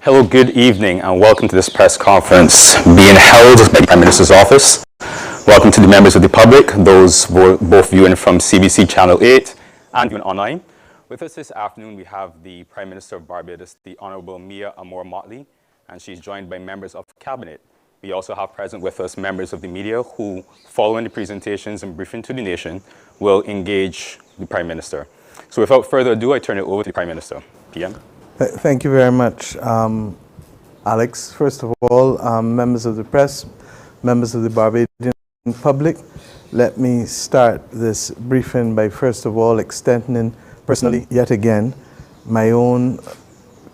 Hello, good evening, and welcome to this press conference being held by the Prime Minister's office. Welcome to the members of the public, those both viewing from CBC Channel 8 and viewing online. With us this afternoon, we have the Prime Minister of Barbados, the Honorable Mia Amor-Mottley, and she's joined by members of Cabinet. We also have present with us members of the media who, following the presentations and briefing to the nation, will engage the Prime Minister. So without further ado, I turn it over to the Prime Minister. PM. Thank you very much, Alex. First of all, members of the press, members of the Barbadian public, let me start this briefing by first of all extending personally, yet again, my own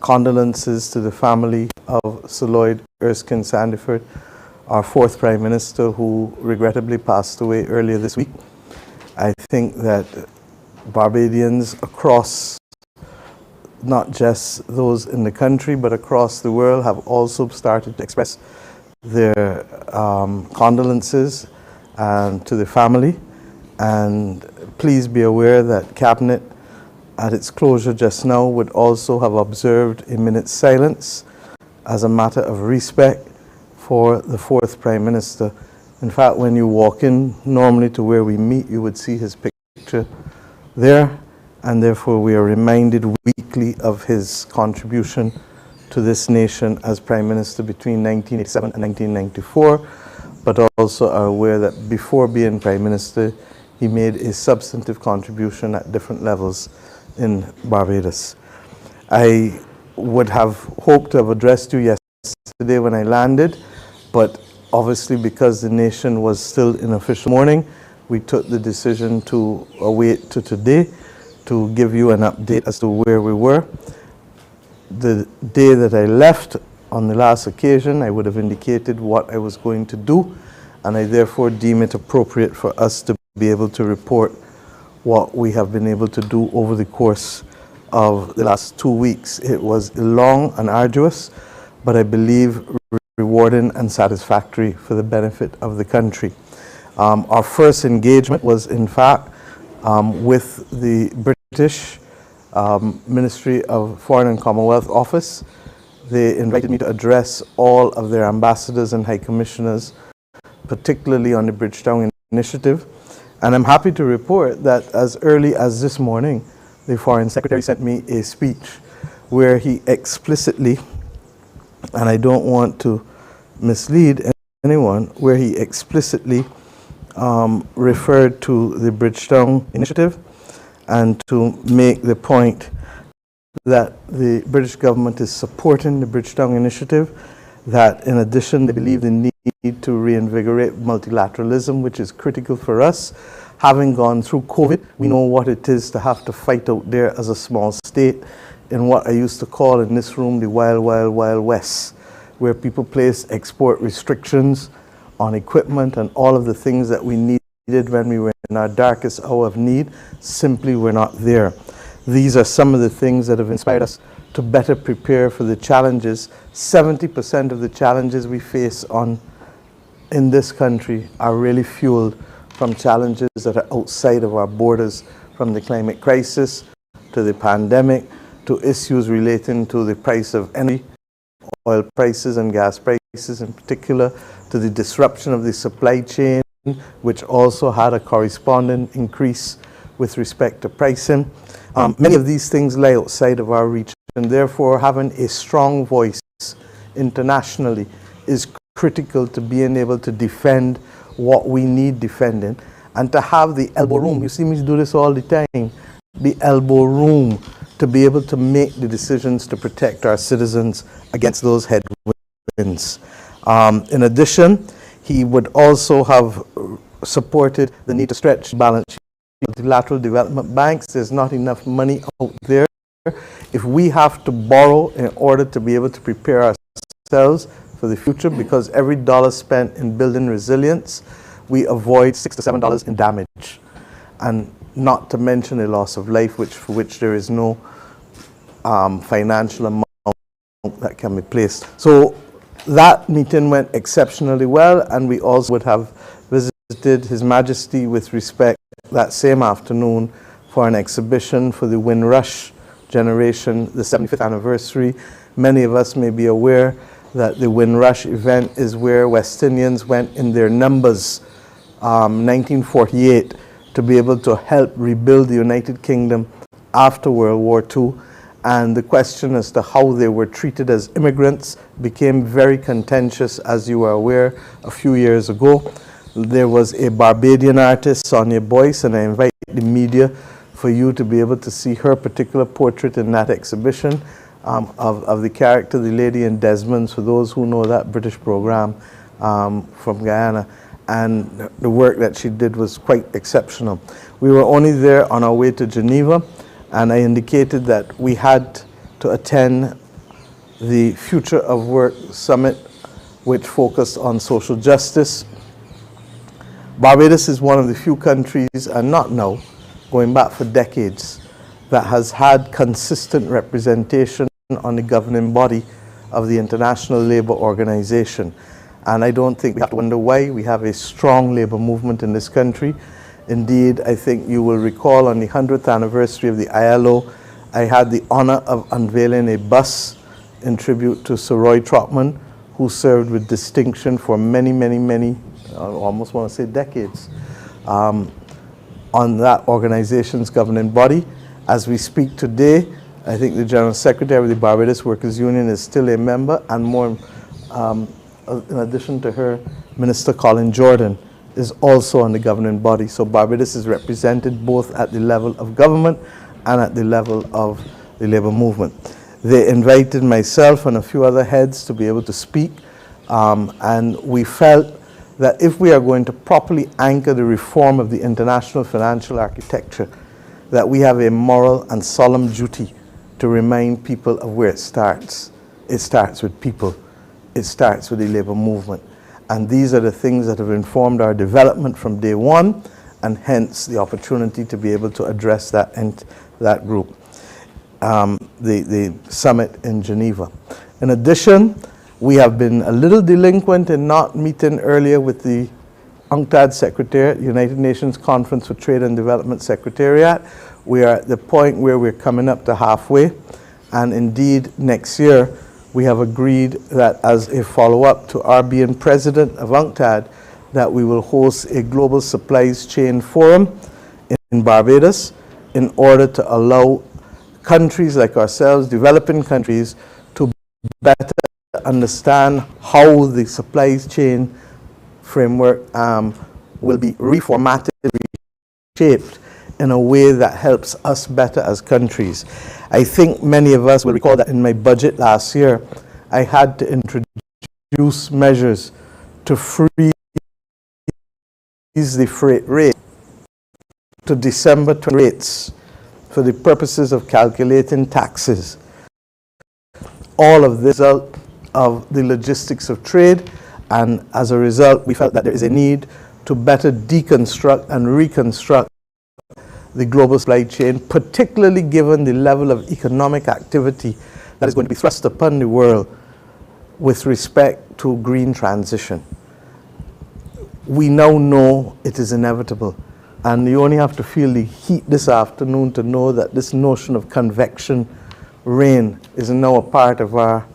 condolences to the family of Sir Lloyd Erskine Sandiford, our fourth Prime Minister, who regrettably passed away earlier this week. I think that Barbadians across, not just those in the country, but across the world, have also started to express their condolences to the family. And please be aware that Cabinet, at its closure just now, would also have observed a minute's silence as a matter of respect for the fourth Prime Minister. In fact, when you walk in normally to where we meet, you would see his picture there, and therefore we are reminded weekly of his contribution to this nation as Prime Minister between 1987 and 1994, but also are aware that before being Prime Minister, he made a substantive contribution at different levels in Barbados. I would have hoped to have addressed you yesterday when I landed, but obviously because the nation was still in official mourning, we took the decision to wait to today to give you an update as to where we were. The day that I left on the last occasion, I would have indicated what I was going to do, and I therefore deem it appropriate for us to be able to report what we have been able to do over the course of the last 2 weeks. It was long and arduous, but I believe rewarding and satisfactory for the benefit of the country. Our first engagement was, in fact, with the British Ministry of Foreign and Commonwealth Office. They invited me to address all of their ambassadors and high commissioners, particularly on the Bridgetown Initiative. And I'm happy to report that as early as this morning, the Foreign Secretary sent me a speech where he explicitly, and I don't want to mislead anyone, where he explicitly referred to the Bridgetown Initiative and to make the point that the British government is supporting the Bridgetown Initiative, that in addition they believe the need to reinvigorate multilateralism, which is critical for us. Having gone through COVID, we know what it is to have to fight out there as a small state in what I used to call in this room the wild, wild, wild west, where people place export restrictions on equipment and all of the things that we needed when we were in our darkest hour of need simply were not there. These are some of the things that have inspired us to better prepare for the challenges. 70% of the challenges we face in this country are really fueled from challenges that are outside of our borders, from the climate crisis to the pandemic to issues relating to the price of energy, oil prices and gas prices in particular, to the disruption of the supply chain, which also had a corresponding increase with respect to pricing. Many of these things lie outside of our reach, and therefore having a strong voice internationally is critical to being able to defend what we need defending, and to have the elbow room. You see me do this all the time, the elbow room to be able to make the decisions to protect our citizens against those headwinds. In addition, he would also have supported the need to stretch balance sheet. Multilateral development banks, there's not enough money out there. If we have to borrow in order to be able to prepare ourselves for the future, because every dollar spent in building resilience, we avoid $6 to $7 in damage, and not to mention a loss of life, for which there is no financial amount that can be placed. So that meeting went exceptionally well, and we also would have visited His Majesty with respect that same afternoon for an exhibition for the Windrush generation, the 75th anniversary, Many of us may be aware that the Windrush event is where West Indians went in their numbers, 1948, to be able to help rebuild the United Kingdom after World War II. And the question as to how they were treated as immigrants became very contentious, as you are aware, a few years ago. There was a Barbadian artist, Sonia Boyce, and I invite the media for you to be able to see her particular portrait in that exhibition of the character, the lady in Desmond's, for those who know that British program from Guyana. And the work that she did was quite exceptional. We were only there on our way to Geneva, and I indicated that we had to attend the Future of Work Summit, which focused on social justice. Barbados is one of the few countries, and not now, going back for decades, that has had consistent representation on the governing body of the International Labour Organization. And I don't think we have to wonder why. We have a strong labour movement in this country. Indeed, I think you will recall on the 100th anniversary of the ILO, I had the honor of unveiling a bus in tribute to Sir Roy Trotman, who served with distinction for many, I almost want to say decades, on that organization's governing body. As we speak today, I think the General Secretary of the Barbados Workers' Union is still a member, and more, in addition to her, Minister Colin Jordan is also on the governing body. So Barbados is represented both at the level of government and at the level of the labour movement. They invited myself and a few other heads to be able to speak, and we felt that if we are going to properly anchor the reform of the international financial architecture, that we have a moral and solemn duty to remind people of where it starts. It starts with people. It starts with the labour movement. And these are the things that have informed our development from day one, and hence the opportunity to be able to address that group, the summit in Geneva. In addition, we have been a little delinquent in not meeting earlier with the UNCTAD Secretariat, United Nations Conference for Trade and Development Secretariat. We are at the point where we're coming up to halfway, and indeed next year we have agreed that as a follow-up to our being president of UNCTAD, that we will host a global supplies chain forum in Barbados in order to allow countries like ourselves, developing countries, to better understand how the supplies chain framework will be reformatted, reshaped in a way that helps us better as countries. I think many of us will recall that in my budget last year, I had to introduce measures to freeze the freight rate to December 20 rates for the purposes of calculating taxes. All of this result of the logistics of trade, and as a result, we felt that there is a need to better deconstruct and reconstruct the global supply chain, particularly given the level of economic activity that is going to be thrust upon the world with respect to green transition. We now know it is inevitable, and you only have to feel the heat this afternoon to know that this notion of convection rain is now a part of our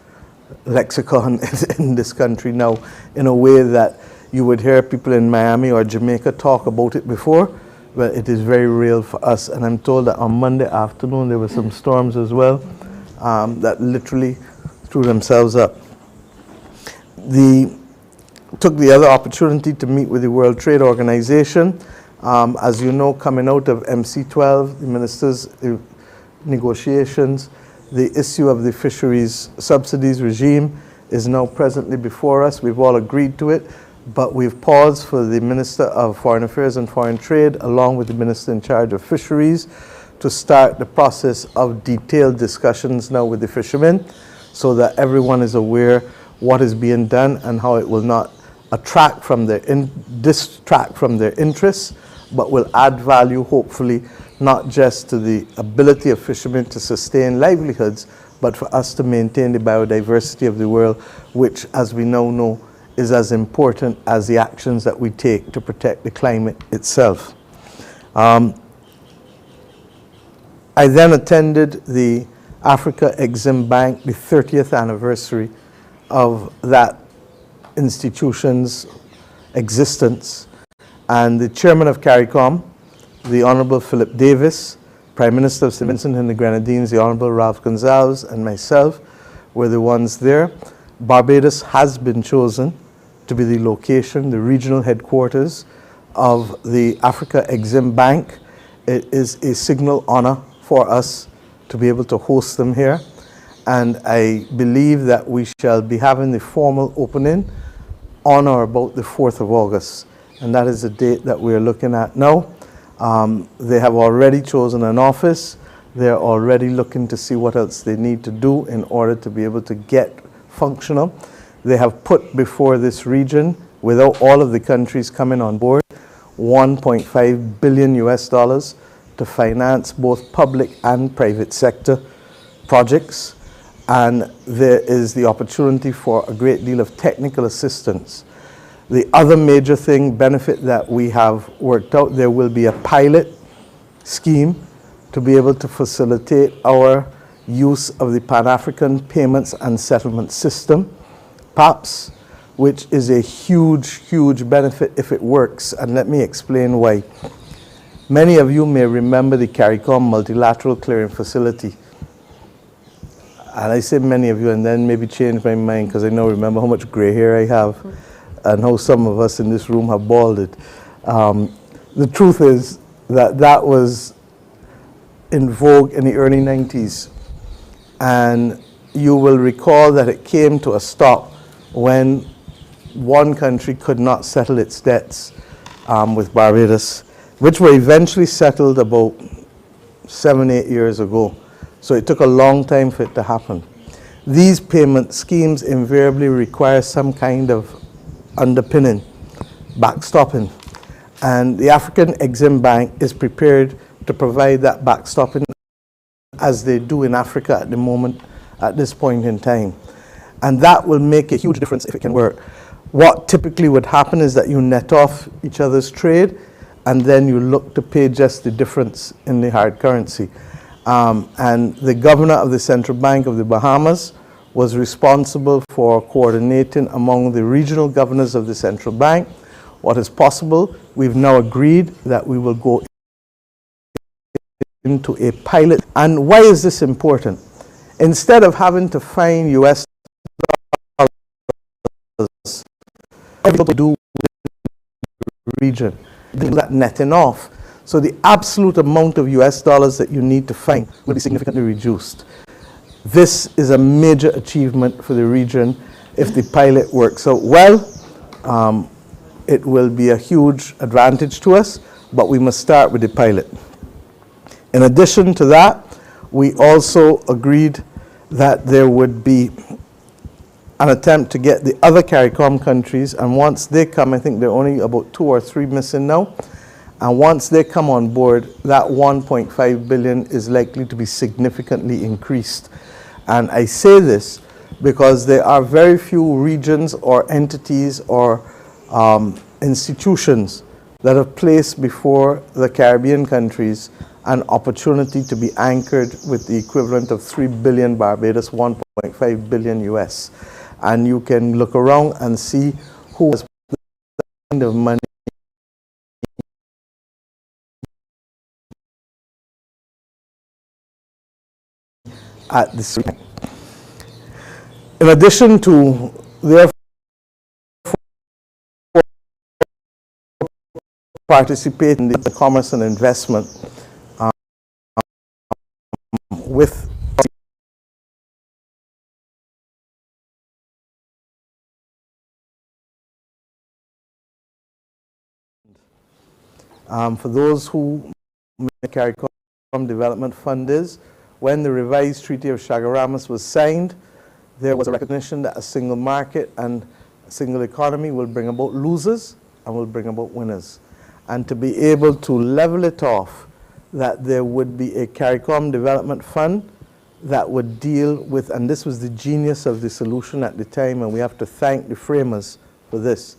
lexicon in this country now, in a way that you would hear people in Miami or Jamaica talk about it before. Well, it is very real for us, and I'm told that on Monday afternoon there were some storms as well that literally threw themselves up. Took the other opportunity to meet with the World Trade Organization. As you know, coming out of MC12, the ministers' negotiations, the issue of the fisheries subsidies regime is now presently before us. We've all agreed to it, but we've paused for the Minister of Foreign Affairs and Foreign Trade, along with the Minister in charge of Fisheries, to start the process of detailed discussions now with the fishermen, so that everyone is aware what is being done and how it will not distract from their interests, but will add value, hopefully, not just to the ability of fishermen to sustain livelihoods, but for us to maintain the biodiversity of the world, which, as we now know, is as important as the actions that we take to protect the climate itself. I then attended the Africa Exim Bank, the 30th anniversary of that institution's existence. And the chairman of CARICOM, the Honorable Philip Davis, Prime Minister of St. Vincent and the Grenadines, the Honorable Ralph Gonsalves, and myself were the ones there. Barbados has been chosen to be the location, the regional headquarters of the Africa Exim Bank. It is a signal honor for us to be able to host them here. And I believe that we shall be having the formal opening on or about the 4th of August. And that is the date that we're looking at now. They have already chosen an office. They're already looking to see what else they need to do in order to be able to get functional. They have put before this region, without all of the countries coming on board, $1.5 billion to finance both public and private sector projects. And there is the opportunity for a great deal of technical assistance. The other major benefit that we have worked out, there will be a pilot scheme to be able to facilitate our use of the Pan-African Payments and Settlement System, PAPS, which is a huge, huge benefit if it works. And let me explain why. Many of you may remember the CARICOM Multilateral Clearing Facility. And I say many of you and then maybe change my mind because I now remember how much gray hair I have and how some of us in this room have balded. The truth is that that was in vogue in the early 90s. And you will recall that it came to a stop when one country could not settle its debts with Barbados, which were eventually settled about 7-8 years ago. So it took a long time for it to happen. These payment schemes invariably require some kind of underpinning, backstopping. And the African Exim Bank is prepared to provide that backstopping as they do in Africa at the moment, at this point in time. And that will make a huge difference if it can work. What typically would happen is that you net off each other's trade and then you look to pay just the difference in the hard currency. And the governor of the Central Bank of the Bahamas was responsible for coordinating among the regional governors of the Central Bank what is possible. We've now agreed that we will go into a pilot. And why is this important? Instead of having to find US dollars, everything to do with the region, that netting off. So the absolute amount of US dollars that you need to find will be significantly reduced. This is a major achievement for the region if the pilot works out well. It will be a huge advantage to us, but we must start with the pilot. In addition to that, we also agreed that there would be an attempt to get the other CARICOM countries, and once they come, I think there are only about 2 or 3 missing now, and once they come on board, that 1.5 billion is likely to be significantly increased. And I say this because there are very few regions or entities or institutions that have placed before the Caribbean countries an opportunity to be anchored with the equivalent of 3 billion Barbados, 1.5 billion US. And you can look around and see who has the kind of money at this time. In addition to their participating in the commerce and investment with for those who CARICOM Development Fund is, when the revised Treaty of Chaguaramas was signed, there was a recognition that a single market and a single economy will bring about losers and will bring about winners. And to be able to level it off, that there would be a CARICOM Development Fund that would deal with, and this was the genius of the solution at the time, and we have to thank the framers for this,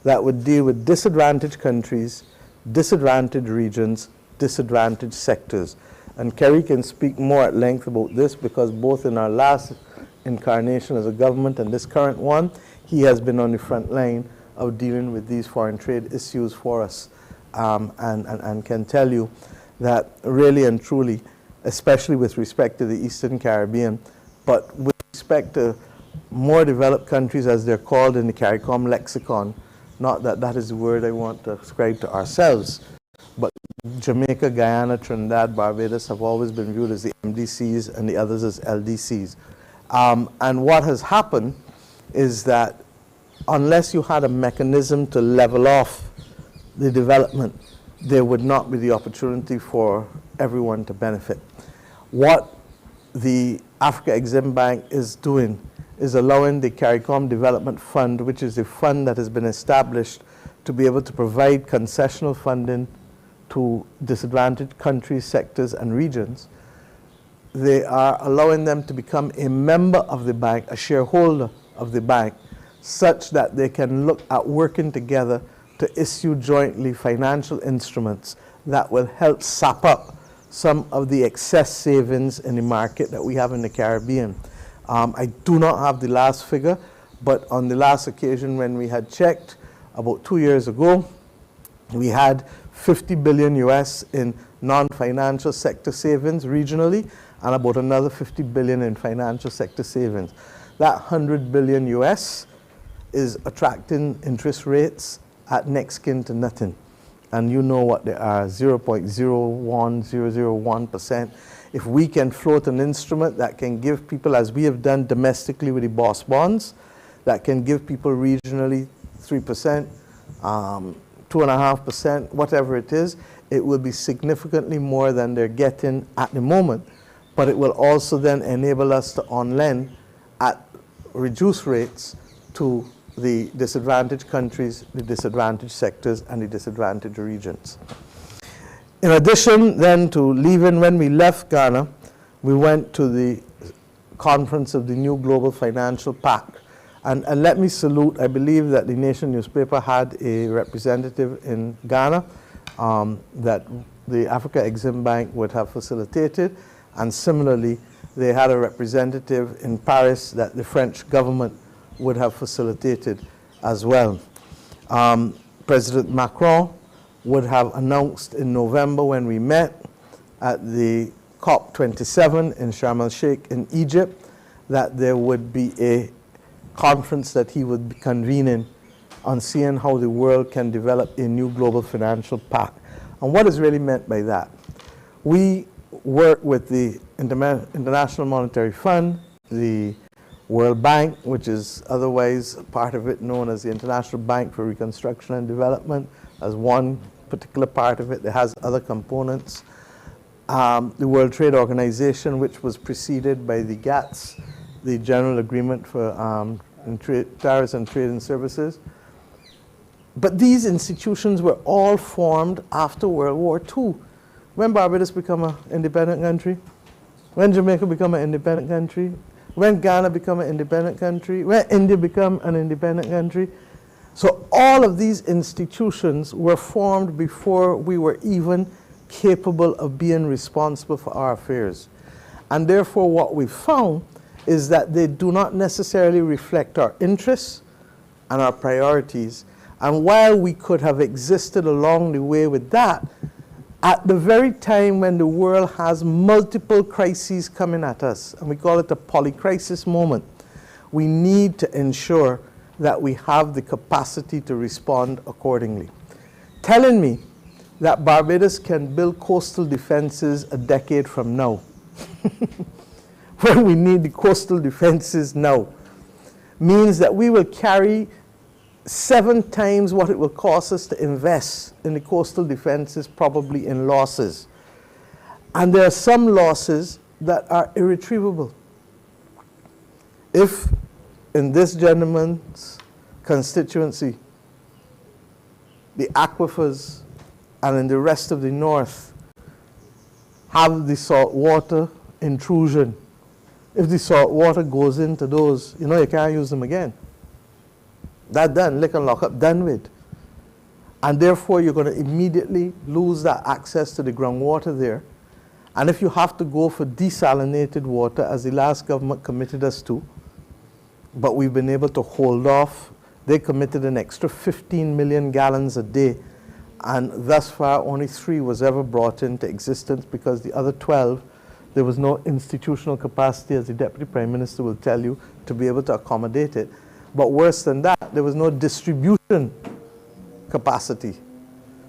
that would deal with disadvantaged countries, disadvantaged regions, disadvantaged sectors. And Kerry can speak more at length about this because both in our last incarnation as a government and this current one, he has been on the front line of dealing with these foreign trade issues for us, and can tell you that really and truly, especially with respect to the Eastern Caribbean, but with respect to more developed countries as they're called in the CARICOM lexicon, not that that is the word I want to ascribe to ourselves, but Jamaica, Guyana, Trinidad, Barbados have always been viewed as the MDCs and the others as LDCs. And what has happened is that unless you had a mechanism to level off the development, there would not be the opportunity for everyone to benefit. What the Africa Exim Bank is doing is allowing the CARICOM Development Fund, which is a fund that has been established to be able to provide concessional funding to disadvantaged countries, sectors, and regions. They are allowing them to become a member of the bank, a shareholder of the bank, such that they can look at working together to issue jointly financial instruments that will help sap up some of the excess savings in the market that we have in the Caribbean. I do not have the last figure, but on the last occasion when we had checked, about 2 years ago, we had 50 billion US in non-financial sector savings regionally, and about another 50 billion in financial sector savings. That 100 billion US is attracting interest rates at next kin to nothing. And you know what they are, 0.01001%. If we can float an instrument that can give people, as we have done domestically with the BOSS bonds, that can give people regionally 3%, 2.5%, whatever it is, it will be significantly more than they're getting at the moment. But it will also then enable us to on-lend at reduced rates to the disadvantaged countries, the disadvantaged sectors, and the disadvantaged regions. In addition then to leaving, when we left Ghana, we went to the conference of the new Global Financial Pact. And let me salute, I believe that the Nation newspaper had a representative in Ghana that the Africa Exim Bank would have facilitated. And similarly, they had a representative in Paris that the French government would have facilitated as well. President Macron would have announced in November when we met at the COP27 in Sharm el-Sheikh in Egypt that there would be a conference that he would be convening on seeing how the world can develop a new global financial pact. And what is really meant by that? We work with the International Monetary Fund, the World Bank, which is otherwise part of it known as the International Bank for Reconstruction and Development, as one particular part of it. It has other components. The World Trade Organization, which was preceded by the GATS, the General Agreement for Tariffs and Trade and Services. But these institutions were all formed after World War II. When Barbados became an independent country, when Jamaica became an independent country, when Ghana became an independent country, when India became an independent country. So all of these institutions were formed before we were even capable of being responsible for our affairs. And therefore what we found is that they do not necessarily reflect our interests and our priorities. And while we could have existed along the way with that, at the very time when the world has multiple crises coming at us, and we call it a polycrisis moment, we need to ensure that we have the capacity to respond accordingly. Telling me that Barbados can build coastal defenses a decade from now, when we need the coastal defenses now, means that we will carry 7 times what it will cost us to invest in the coastal defenses, probably in losses. And there are some losses that are irretrievable. If in this gentleman's constituency, the aquifers and in the rest of the north have the saltwater intrusion, if the salt water goes into those, you know, you can't use them again. That done, lick and lock up, done with. And therefore you're going to immediately lose that access to the groundwater there. And if you have to go for desalinated water, as the last government committed us to, but we've been able to hold off, they committed an extra 15 million gallons a day, and thus far only 3 was ever brought into existence, because the other 12, there was no institutional capacity, as the Deputy Prime Minister will tell you, to be able to accommodate it. But worse than that, there was no distribution capacity,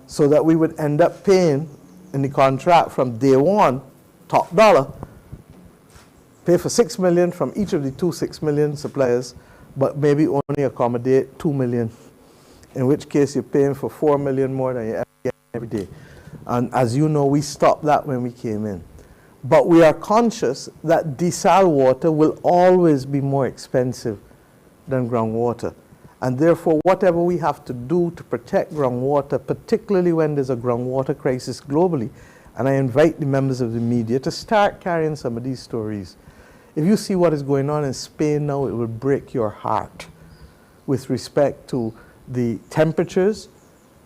so that we would end up paying in the contract from day one, top dollar, pay for 6 million from each of the 2 6 million suppliers, but maybe only accommodate 2 million, in which case you're paying for 4 million more than you ever get every day. And as you know, we stopped that when we came in. But we are conscious that desal water will always be more expensive than groundwater. And therefore, whatever we have to do to protect groundwater, particularly when there's a groundwater crisis globally, and I invite the members of the media to start carrying some of these stories. If you see what is going on in Spain now, it will break your heart with respect to the temperatures,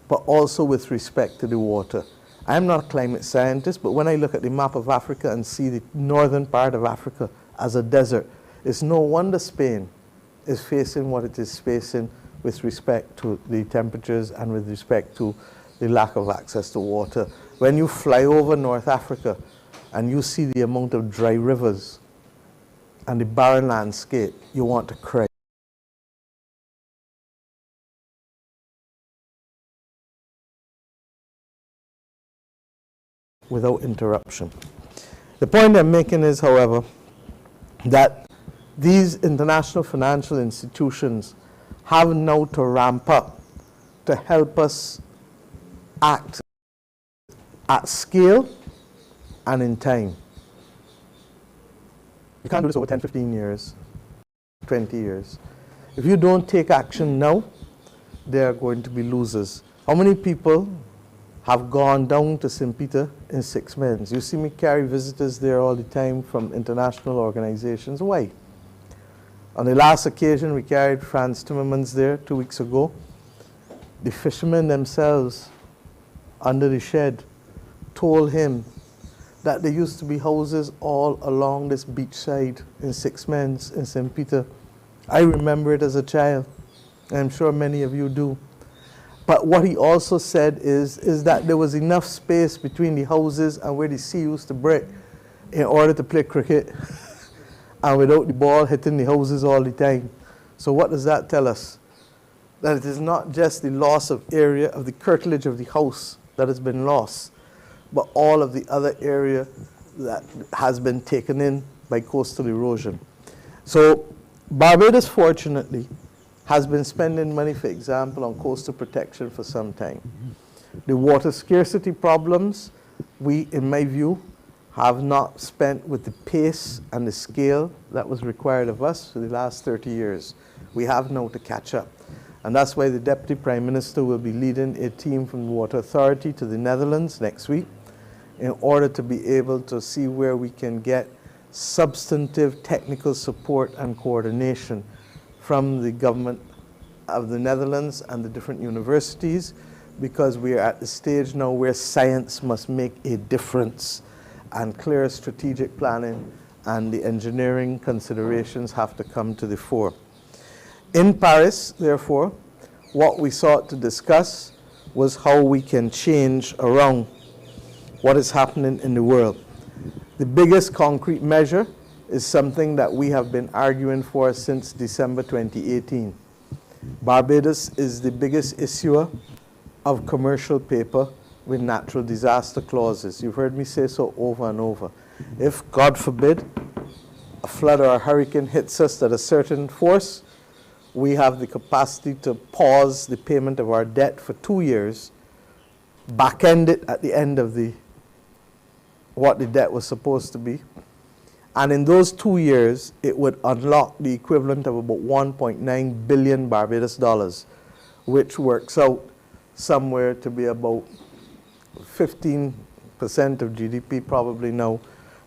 but also with respect to the water. I'm not a climate scientist, but when I look at the map of Africa and see the northern part of Africa as a desert, it's no wonder Spain is facing what it is facing with respect to the temperatures and with respect to the lack of access to water. When you fly over North Africa and you see the amount of dry rivers and the barren landscape, you want to cry. Without interruption. The point I'm making is, however, that these international financial institutions have now to ramp up to help us act at scale and in time. You can't do this over 10, 15 years, 20 years. If you don't take action now, there are going to be losers. How many people have gone down to St. Peter in 6 months? You see me carry visitors there all the time from international organizations. Why? On the last occasion, we carried Frans Timmermans there 2 weeks ago. The fishermen themselves, under the shed, told him that there used to be houses all along this beachside in 6 months in St. Peter. I remember it as a child. I'm sure many of you do. But what he also said is that there was enough space between the houses and where the sea used to break in order to play cricket and without the ball hitting the houses all the time. So what does that tell us? That it is not just the loss of area of the curtilage of the house that has been lost, but all of the other area that has been taken in by coastal erosion. So Barbados, fortunately, has been spending money, for example, on coastal protection for some time. The water scarcity problems, we, in my view, have not spent with the pace and the scale that was required of us for the last 30 years. We have now to catch up. And that's why the Deputy Prime Minister will be leading a team from the Water Authority to the Netherlands next week in order to be able to see where we can get substantive technical support and coordination from the government of the Netherlands and the different universities, because we are at the stage now where science must make a difference and clear strategic planning and the engineering considerations have to come to the fore. In Paris, therefore, what we sought to discuss was how we can change around what is happening in the world. The biggest concrete measure is something that we have been arguing for since December 2018. Barbados is the biggest issuer of commercial paper with natural disaster clauses. You've heard me say so over and over. If, God forbid, a flood or a hurricane hits us at a certain force, we have the capacity to pause the payment of our debt for 2 years, back-end it at the end of what the debt was supposed to be. And in those 2 years, it would unlock the equivalent of about 1.9 billion Barbados dollars, which works out somewhere to be about 15% of GDP probably now.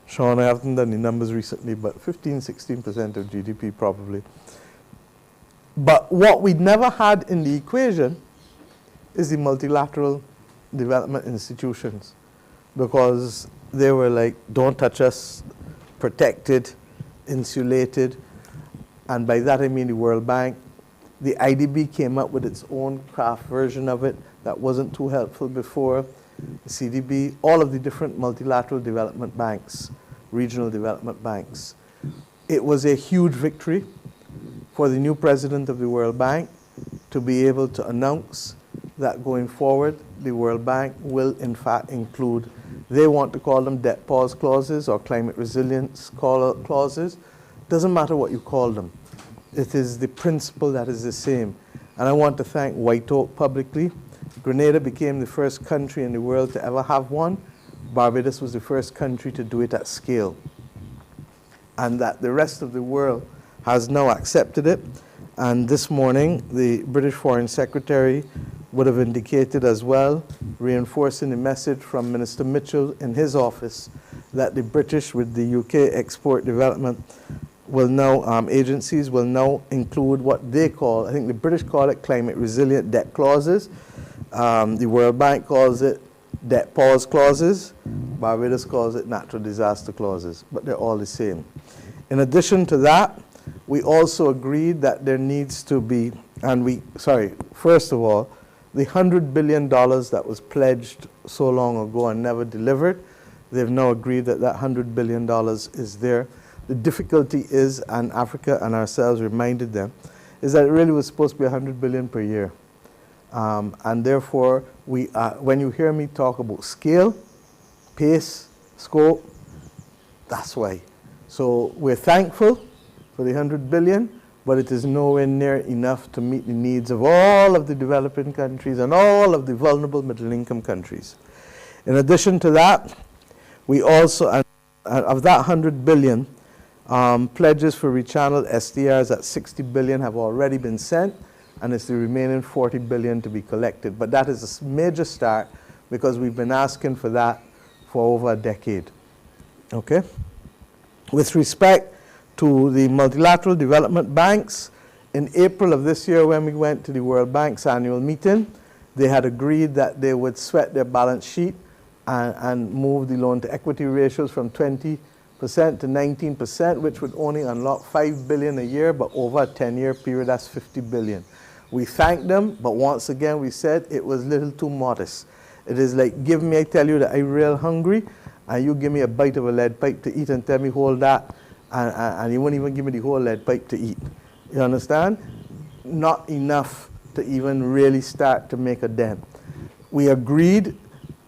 Sean, I haven't done the numbers recently, but 15, 16% of GDP probably. But what we never had in the equation is the multilateral development institutions, because they were like, don't touch us, protected, insulated. And by that I mean the World Bank. The IDB came up with its own craft version of it that wasn't too helpful before. The CDB, all of the different multilateral development banks, regional development banks. It was a huge victory for the new president of the World Bank to be able to announce that going forward, the World Bank will in fact include, they want to call them debt pause clauses or climate resilience clauses. Doesn't matter what you call them. It is the principle that is the same. And I want to thank White Oak publicly. Grenada became the first country in the world to ever have one. Barbados was the first country to do it at scale. And that the rest of the world has now accepted it. And this morning, the British Foreign Secretary would have indicated as well, reinforcing the message from Minister Mitchell in his office, that the British with the UK Export Development will now, agencies will now include what they call, I think the British call it climate resilient debt clauses. The World Bank calls it debt pause clauses. Barbados calls it natural disaster clauses, but they're all the same. In addition to that, we also agreed that there needs to be, first of all, the $100 billion that was pledged so long ago and never delivered, they've now agreed that that $100 billion is there. The difficulty is, and Africa and ourselves reminded them, is that it really was supposed to be $100 billion per year. And therefore, when you hear me talk about scale, pace, scope, that's why. So we're thankful for the $100 billion, but it is nowhere near enough to meet the needs of all of the developing countries and all of the vulnerable middle-income countries. In addition to that, we also, of that $100 billion, pledges for rechanneled SDRs at $60 billion have already been sent, and it's the remaining $40 billion to be collected. But that is a major start because we've been asking for that for over a decade. Okay? With respect to the multilateral development banks, in April of this year when we went to the World Bank's annual meeting, they had agreed that they would sweat their balance sheet and move the loan to equity ratios from 20% to 19%, which would only unlock $5 billion a year, but over a 10-year period, that's $50 billion. We thanked them, but once again, we said it was a little too modest. It is like, I tell you that I'm real hungry, and you give me a bite of a lead pipe to eat and tell me hold that, and you won't even give me the whole lead pipe to eat. You understand? Not enough to even really start to make a dent. We agreed,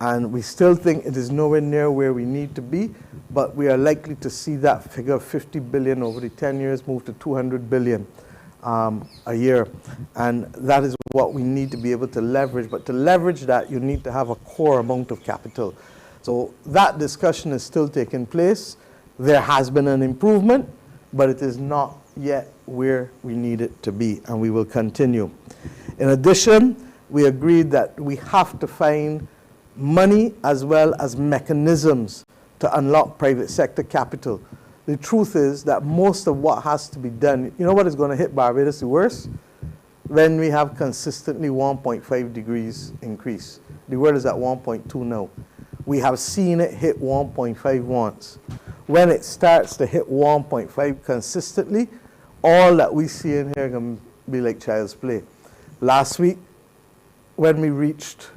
and we still think it is nowhere near where we need to be, but we are likely to see that figure of $50 billion over the 10 years move to $200 billion a year. And that is what we need to be able to leverage. But to leverage that, you need to have a core amount of capital. So that discussion is still taking place. There has been an improvement, but it is not yet where we need it to be, and we will continue. In addition, we agreed that we have to find money as well as mechanisms to unlock private sector capital. The truth is that most of what has to be done, you know what is going to hit Barbados the worst? When we have consistently 1.5 degrees increase. The world is at 1.2 now. We have seen it hit 1.5 once. When it starts to hit 1.5 consistently, all that we see in here can be like child's play. Last week, when we reached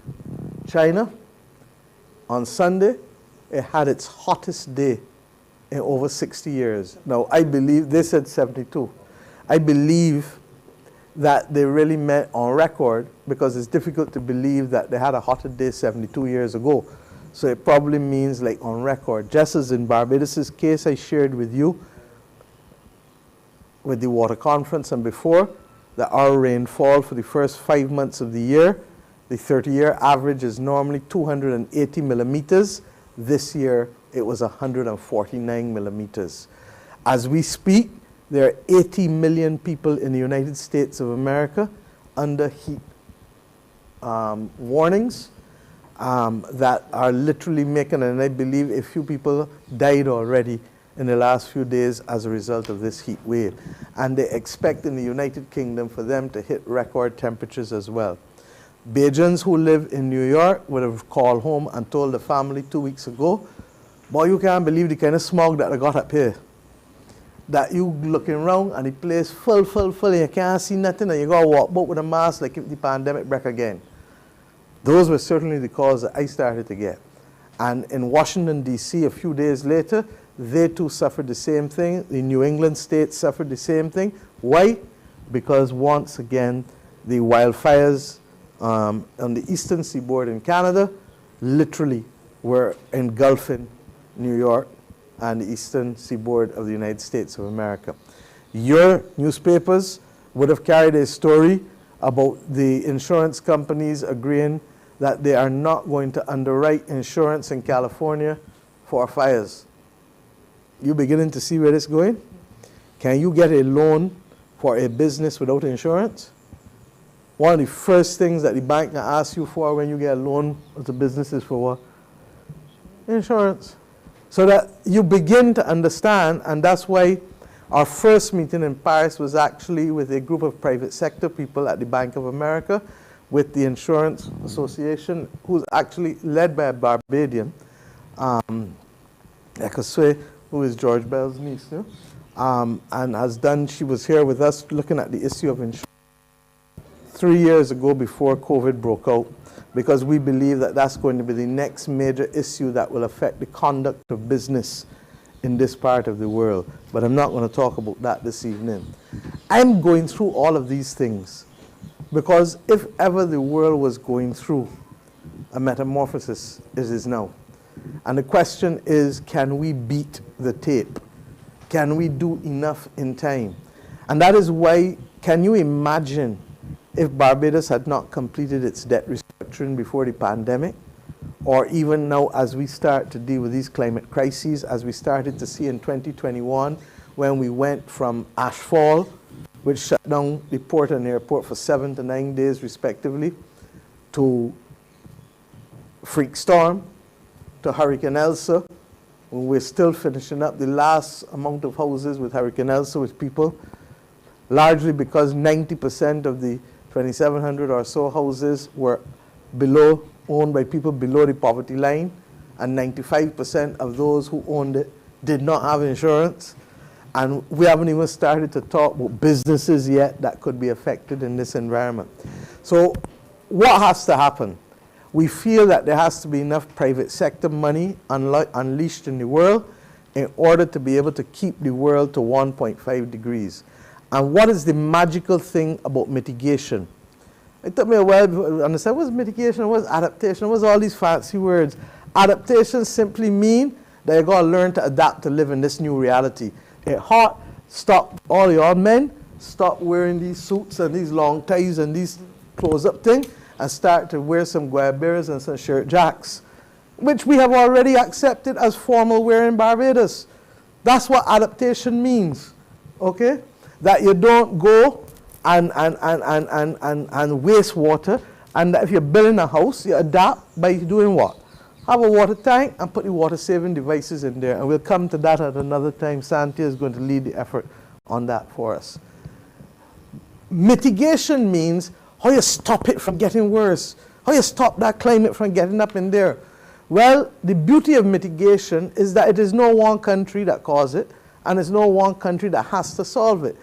China, on Sunday, it had its hottest day in over 60 years. Now, I believe, they said 72. I believe that they really meant on record, because it's difficult to believe that they had a hotter day 72 years ago. So it probably means like on record. Just as in Barbados' case I shared with you, with the water conference and before, that our rainfall for the first 5 months of the year, the 30-year average is normally 280 millimeters. This year, it was 149 millimeters. As we speak, there are 80 million people in the United States of America under heat warnings that are literally making, and I believe a few people died already in the last few days as a result of this heat wave. And they expect in the United Kingdom for them to hit record temperatures as well. Bajans who live in New York would have called home and told the family 2 weeks ago, Boy, you can't believe the kind of smog that I got up here. That you looking around and the place full, and you can't see nothing, and you got to walk about with a mask like if the pandemic break again. Those were certainly the calls that I started to get. And in Washington, D.C., a few days later, they too suffered the same thing. The New England states suffered the same thing. Why? Because once again, the wildfires on the eastern seaboard in Canada literally were engulfing New York and the eastern seaboard of the United States of America. Your newspapers would have carried a story about the insurance companies agreeing that they are not going to underwrite insurance in California for fires. You beginning to see where this is going? Can you get a loan for a business without insurance? One of the first things that the bank can ask you for when you get a loan as a business is for what? Insurance. So that you begin to understand, and that's why our first meeting in Paris was actually with a group of private sector people at the Bank of America, with the Insurance Association, who's actually led by a Barbadian, Ekoswe, who is George Bell's niece, and has done, she was here with us looking at the issue of insurance 3 years ago before COVID broke out, because we believe that that's going to be the next major issue that will affect the conduct of business in this part of the world. But I'm not going to talk about that this evening. I'm going through all of these things because if ever the world was going through a metamorphosis, it is now. And the question is, can we beat the tape? Can we do enough in time? And that is why, can you imagine if Barbados had not completed its debt restructuring before the pandemic, or even now as we start to deal with these climate crises, as we started to see in 2021, when we went from ashfall, which shut down the port and airport for 7 to 9 days respectively, to freak storm, to Hurricane Elsa, when we're still finishing up the last amount of houses with Hurricane Elsa with people, largely because 90% of the 2,700 or so houses were owned by people below the poverty line, and 95% of those who owned it did not have insurance. And we haven't even started to talk about businesses yet that could be affected in this environment. So what has to happen? We feel that there has to be enough private sector money unleashed in the world in order to be able to keep the world to 1.5 degrees. And what is the magical thing about mitigation? It took me a while to understand what's mitigation, what's adaptation, what's all these fancy words. Adaptation simply mean that you're going to learn to adapt to live in this new reality. It's hot, stop all your men, stop wearing these suits and these long ties and these close-up things, and start to wear some guayaberas and some shirt jacks, which we have already accepted as formal wear in Barbados. That's what adaptation means, okay? That you don't go and waste water, and that if you're building a house, you adapt by doing what? Have a water tank and put the water-saving devices in there, and we'll come to that at another time. Santia is going to lead the effort on that for us. Mitigation means how you stop it from getting worse, how you stop that climate from getting up in there. Well, the beauty of mitigation is that it is no one country that causes it, and it's no one country that has to solve it.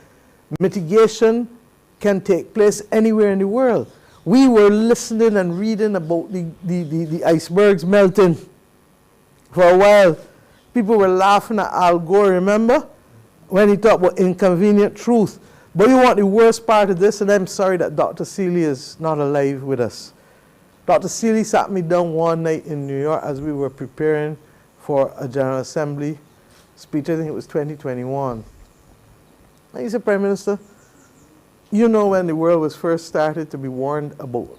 Mitigation can take place anywhere in the world. We were listening and reading about the icebergs melting for a while. People were laughing at Al Gore, remember? When he talked about inconvenient truth. But you want the worst part of this, and I'm sorry that Dr. Seeley is not alive with us. Dr. Seeley sat me down one night in New York as we were preparing for a General Assembly speech. I think it was 2021. And he said, Prime Minister, you know when the world was first started to be warned about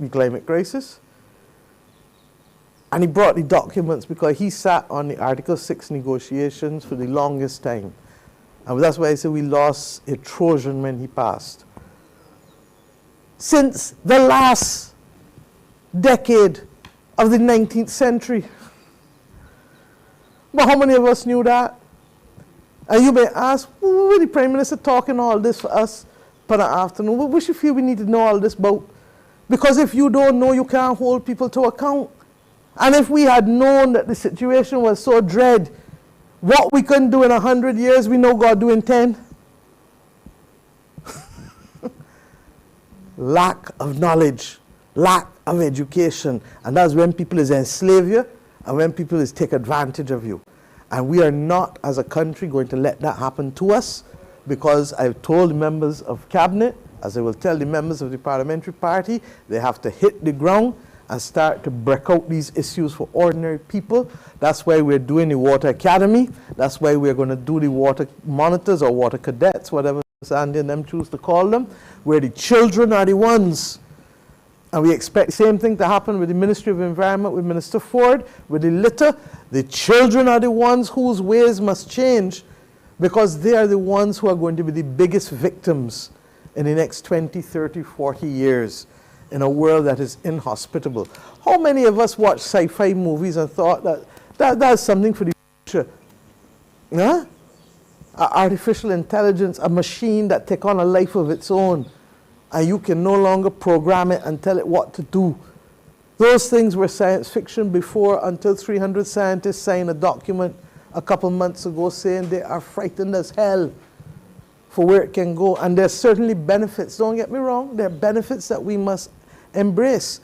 the climate crisis? And he brought the documents because he sat on the Article 6 negotiations for the longest time. And that's why I say we lost a Trojan when he passed. Since the last decade of the 19th century. But how many of us knew that? And you may ask, who was the Prime Minister talking all this for us for the afternoon? What should you feel we need to know all this about? Because if you don't know, you can't hold people to account. And if we had known that the situation was so dread, what we couldn't do in 100 years, we know God do in 10. Lack of knowledge, lack of education. And that's when people is enslave you and when people is take advantage of you. And we are not, as a country, going to let that happen to us, because I've told the members of cabinet, as I will tell the members of the parliamentary party, they have to hit the ground and start to break out these issues for ordinary people. That's why we're doing the Water Academy. That's why we're going to do the water monitors or water cadets, whatever Sandy and them choose to call them, where the children are the ones. And we expect the same thing to happen with the Ministry of Environment, with Minister Ford, with the litter. The children are the ones whose ways must change, because they are the ones who are going to be the biggest victims in the next 20, 30, 40 years in a world that is inhospitable. How many of us watched sci-fi movies and thought that's something for the future? Huh? Artificial intelligence, a machine that take on a life of its own, and you can no longer program it and tell it what to do. Those things were science fiction before, until 300 scientists signed a document a couple months ago saying they are frightened as hell for where it can go. And there's certainly benefits, don't get me wrong, there are benefits that we must embrace.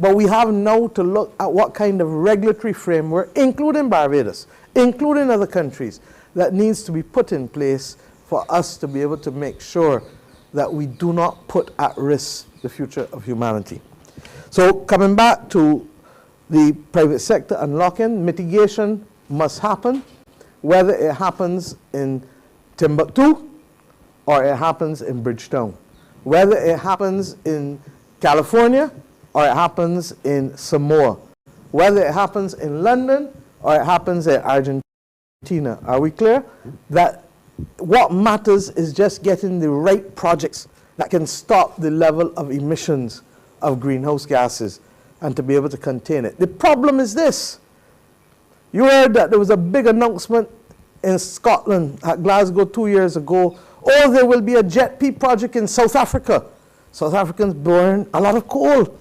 But we have now to look at what kind of regulatory framework, including Barbados, including other countries, that needs to be put in place for us to be able to make sure that we do not put at risk the future of humanity. So coming back to the private sector unlocking, mitigation must happen, whether it happens in Timbuktu or it happens in Bridgetown, whether it happens in California or it happens in Samoa, whether it happens in London or it happens in Argentina. Are we clear? That what matters is just getting the right projects that can stop the level of emissions of greenhouse gases and to be able to contain it. The problem is this. You heard that there was a big announcement in Scotland at Glasgow 2 years ago. Oh, there will be a JETP project in South Africa. South Africans burn a lot of coal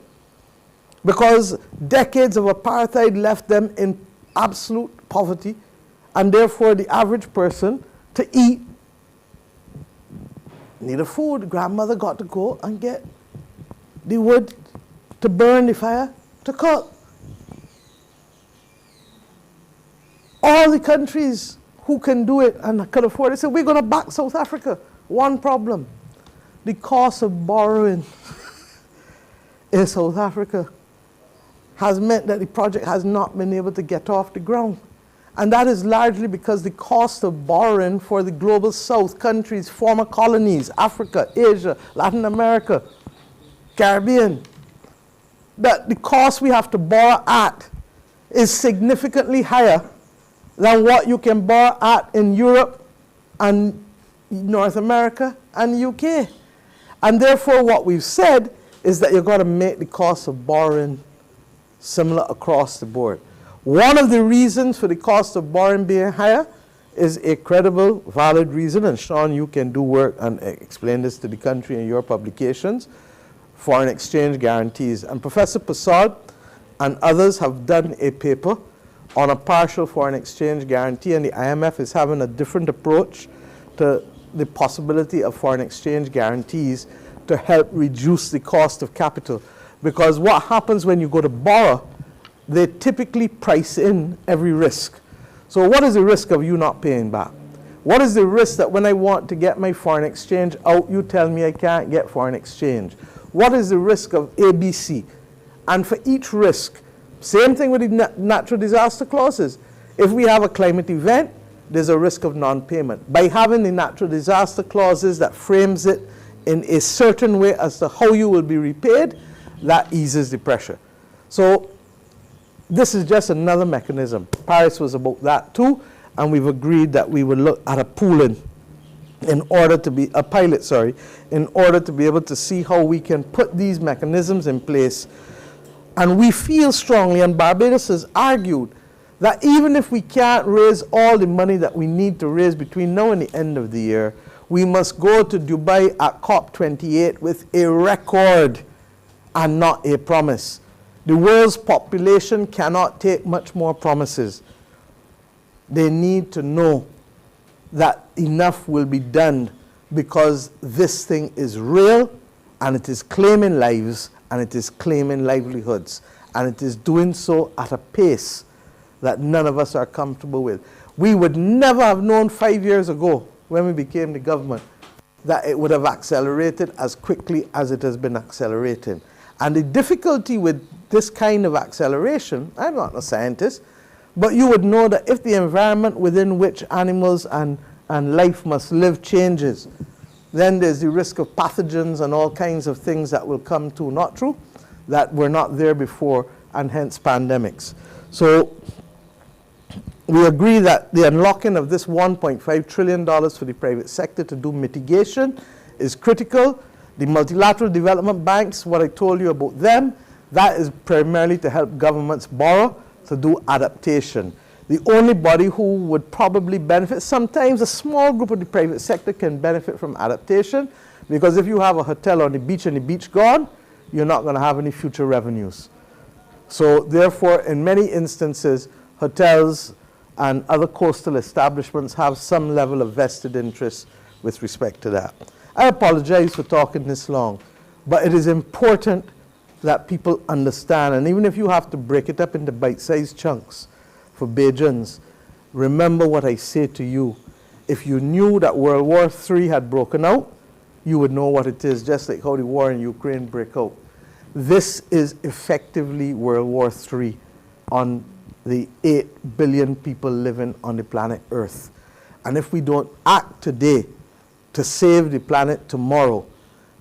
because decades of apartheid left them in absolute poverty, and therefore the average person to eat needed food. Grandmother got to go and get the wood to burn the fire to cook. All the countries who can do it and can afford it said, we're going to back South Africa. One problem, the cost of borrowing in South Africa has meant that the project has not been able to get off the ground. And that is largely because the cost of borrowing for the global south countries, former colonies, Africa, Asia, Latin America, Caribbean, that the cost we have to borrow at is significantly higher than what you can borrow at in Europe and North America and UK. And therefore what we've said is that you've got to make the cost of borrowing similar across the board. One of the reasons for the cost of borrowing being higher is a credible, valid reason, and Sean, you can do work and explain this to the country in your publications, foreign exchange guarantees. And Professor Persaud and others have done a paper on a partial foreign exchange guarantee, and the IMF is having a different approach to the possibility of foreign exchange guarantees to help reduce the cost of capital. Because what happens when you go to borrow, they typically price in every risk. So what is the risk of you not paying back? What is the risk that when I want to get my foreign exchange out, you tell me I can't get foreign exchange? What is the risk of ABC? And for each risk, same thing with the natural disaster clauses. If we have a climate event, there's a risk of non-payment. By having the natural disaster clauses that frames it in a certain way as to how you will be repaid, that eases the pressure. So this is just another mechanism. Paris was about that too, and we've agreed that we would look at a pooling in order to be, a pilot, sorry, in order to be able to see how we can put these mechanisms in place. And we feel strongly, and Barbados has argued, that even if we can't raise all the money that we need to raise between now and the end of the year, we must go to Dubai at COP28 with a record and not a promise. The world's population cannot take much more promises. They need to know that enough will be done, because this thing is real, and it is claiming lives, and it is claiming livelihoods, and it is doing so at a pace that none of us are comfortable with. We would never have known 5 years ago, when we became the government, that it would have accelerated as quickly as it has been accelerating. And the difficulty with this kind of acceleration, I'm not a scientist, but you would know that if the environment within which animals and life must live changes, then there's the risk of pathogens and all kinds of things that will come to, not true, that were not there before, and hence pandemics. So we agree that the unlocking of this $1.5 trillion for the private sector to do mitigation is critical. The multilateral development banks, what I told you about them, that is primarily to help governments borrow to do adaptation. The only body who would probably benefit, sometimes a small group of the private sector can benefit from adaptation, because if you have a hotel on the beach and the beach gone, you're not going to have any future revenues. So therefore, in many instances, hotels and other coastal establishments have some level of vested interest with respect to that. I apologize for talking this long, but it is important that people understand, and even if you have to break it up into bite-sized chunks for Bajans, remember what I say to you. If you knew that World War III had broken out, you would know what it is, just like how the war in Ukraine broke out. This is effectively World War III on the 8 billion people living on the planet Earth. And if we don't act today to save the planet tomorrow,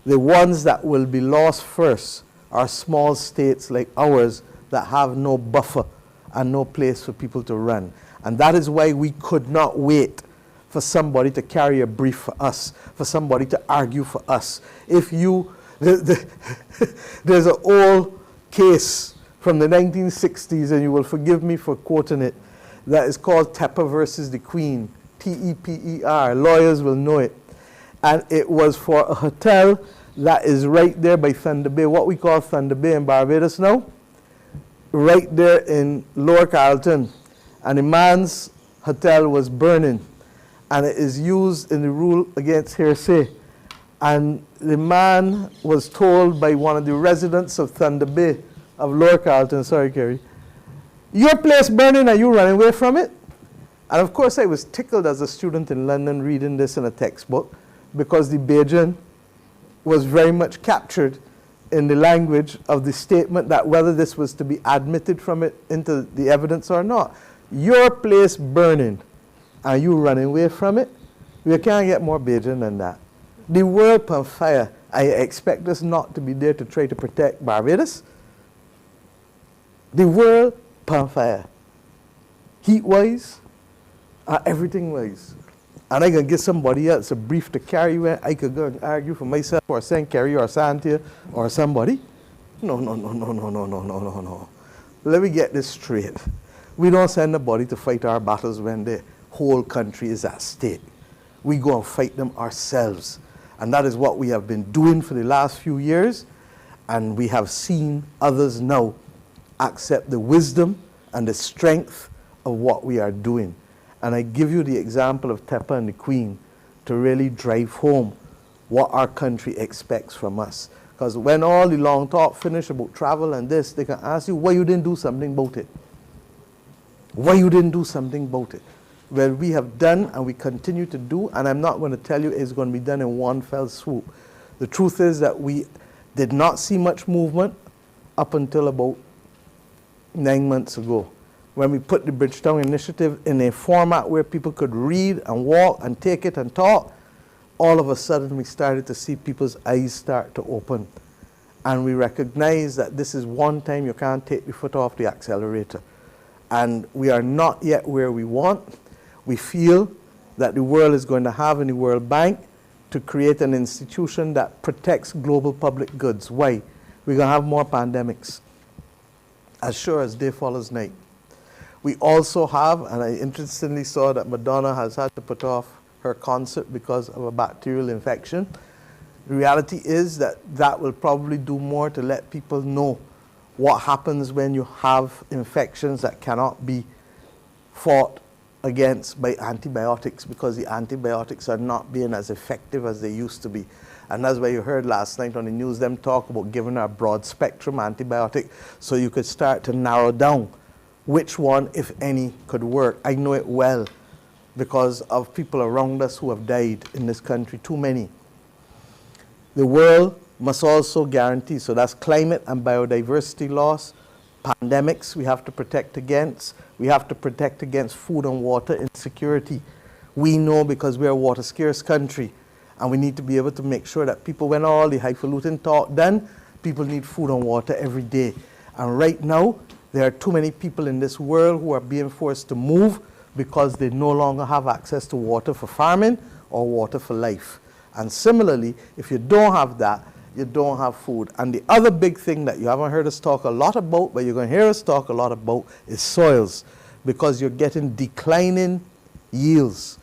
the ones that will be lost first are small states like ours that have no buffer and no place for people to run. And that is why we could not wait for somebody to carry a brief for us, for somebody to argue for us. If you, there's an old case from the 1960s, and you will forgive me for quoting it, that is called Tepper versus the Queen, T-E-P-E-R. Lawyers will know it. And it was for a hotel that is right there by Thunder Bay, what we call Thunder Bay in Barbados now, right there in Lower Carlton. And the man's hotel was burning, and it is used in the rule against hearsay. And the man was told by one of the residents of Thunder Bay, of Lower Carlton, sorry, Kerry, your place burning, are you running away from it? And of course, I was tickled as a student in London reading this in a textbook, because the Bajan was very much captured in the language of the statement that whether this was to be admitted from it into the evidence or not. Your place burning, are you running away from it? We can't get more Bajan than that. The world on fire. I expect us not to be there to try to protect Barbados. The world on fire. Heat-wise, everything-wise. And I can give somebody else a brief to carry where I could go and argue for myself or send Kerry or Santia or somebody. No. Let me get this straight. We don't send nobody to fight our battles when the whole country is at stake. We go and fight them ourselves. And that is what we have been doing for the last few years. And we have seen others now accept the wisdom and the strength of what we are doing. And I give you the example of Tepper and the Queen to really drive home what our country expects from us. Because when all the long talk finish about travel and this, they can ask you why you didn't do something about it. Why you didn't do something about it. Well, we have done and we continue to do, and I'm not going to tell you it's going to be done in one fell swoop. The truth is that we did not see much movement up until about 9 months ago, when we put the Bridgetown Initiative in a format where people could read and walk and take it and talk. All of a sudden we started to see people's eyes start to open. And we recognize that this is one time you can't take your foot off the accelerator. And we are not yet where we want. We feel that the world is going to have in the World Bank to create an institution that protects global public goods. Why? We're going to have more pandemics, as sure as day follows night. We also have, and I interestingly saw that Madonna has had to put off her concert because of a bacterial infection. The reality is that that will probably do more to let people know what happens when you have infections that cannot be fought against by antibiotics because the antibiotics are not being as effective as they used to be. And that's why you heard last night on the news them talk about giving a broad spectrum antibiotic so you could start to narrow down which one, if any, could work. I know it well because of people around us who have died in this country, too many. The world must also guarantee, so that's climate and biodiversity loss, pandemics we have to protect against. We have to protect against food and water insecurity. We know because we're a water scarce country and we need to be able to make sure that people, when all the highfalutin talk done, people need food and water every day. And right now, there are too many people in this world who are being forced to move because they no longer have access to water for farming or water for life. And similarly, if you don't have that, you don't have food. And the other big thing that you haven't heard us talk a lot about, but you're going to hear us talk a lot about, is soils, because you're getting declining yields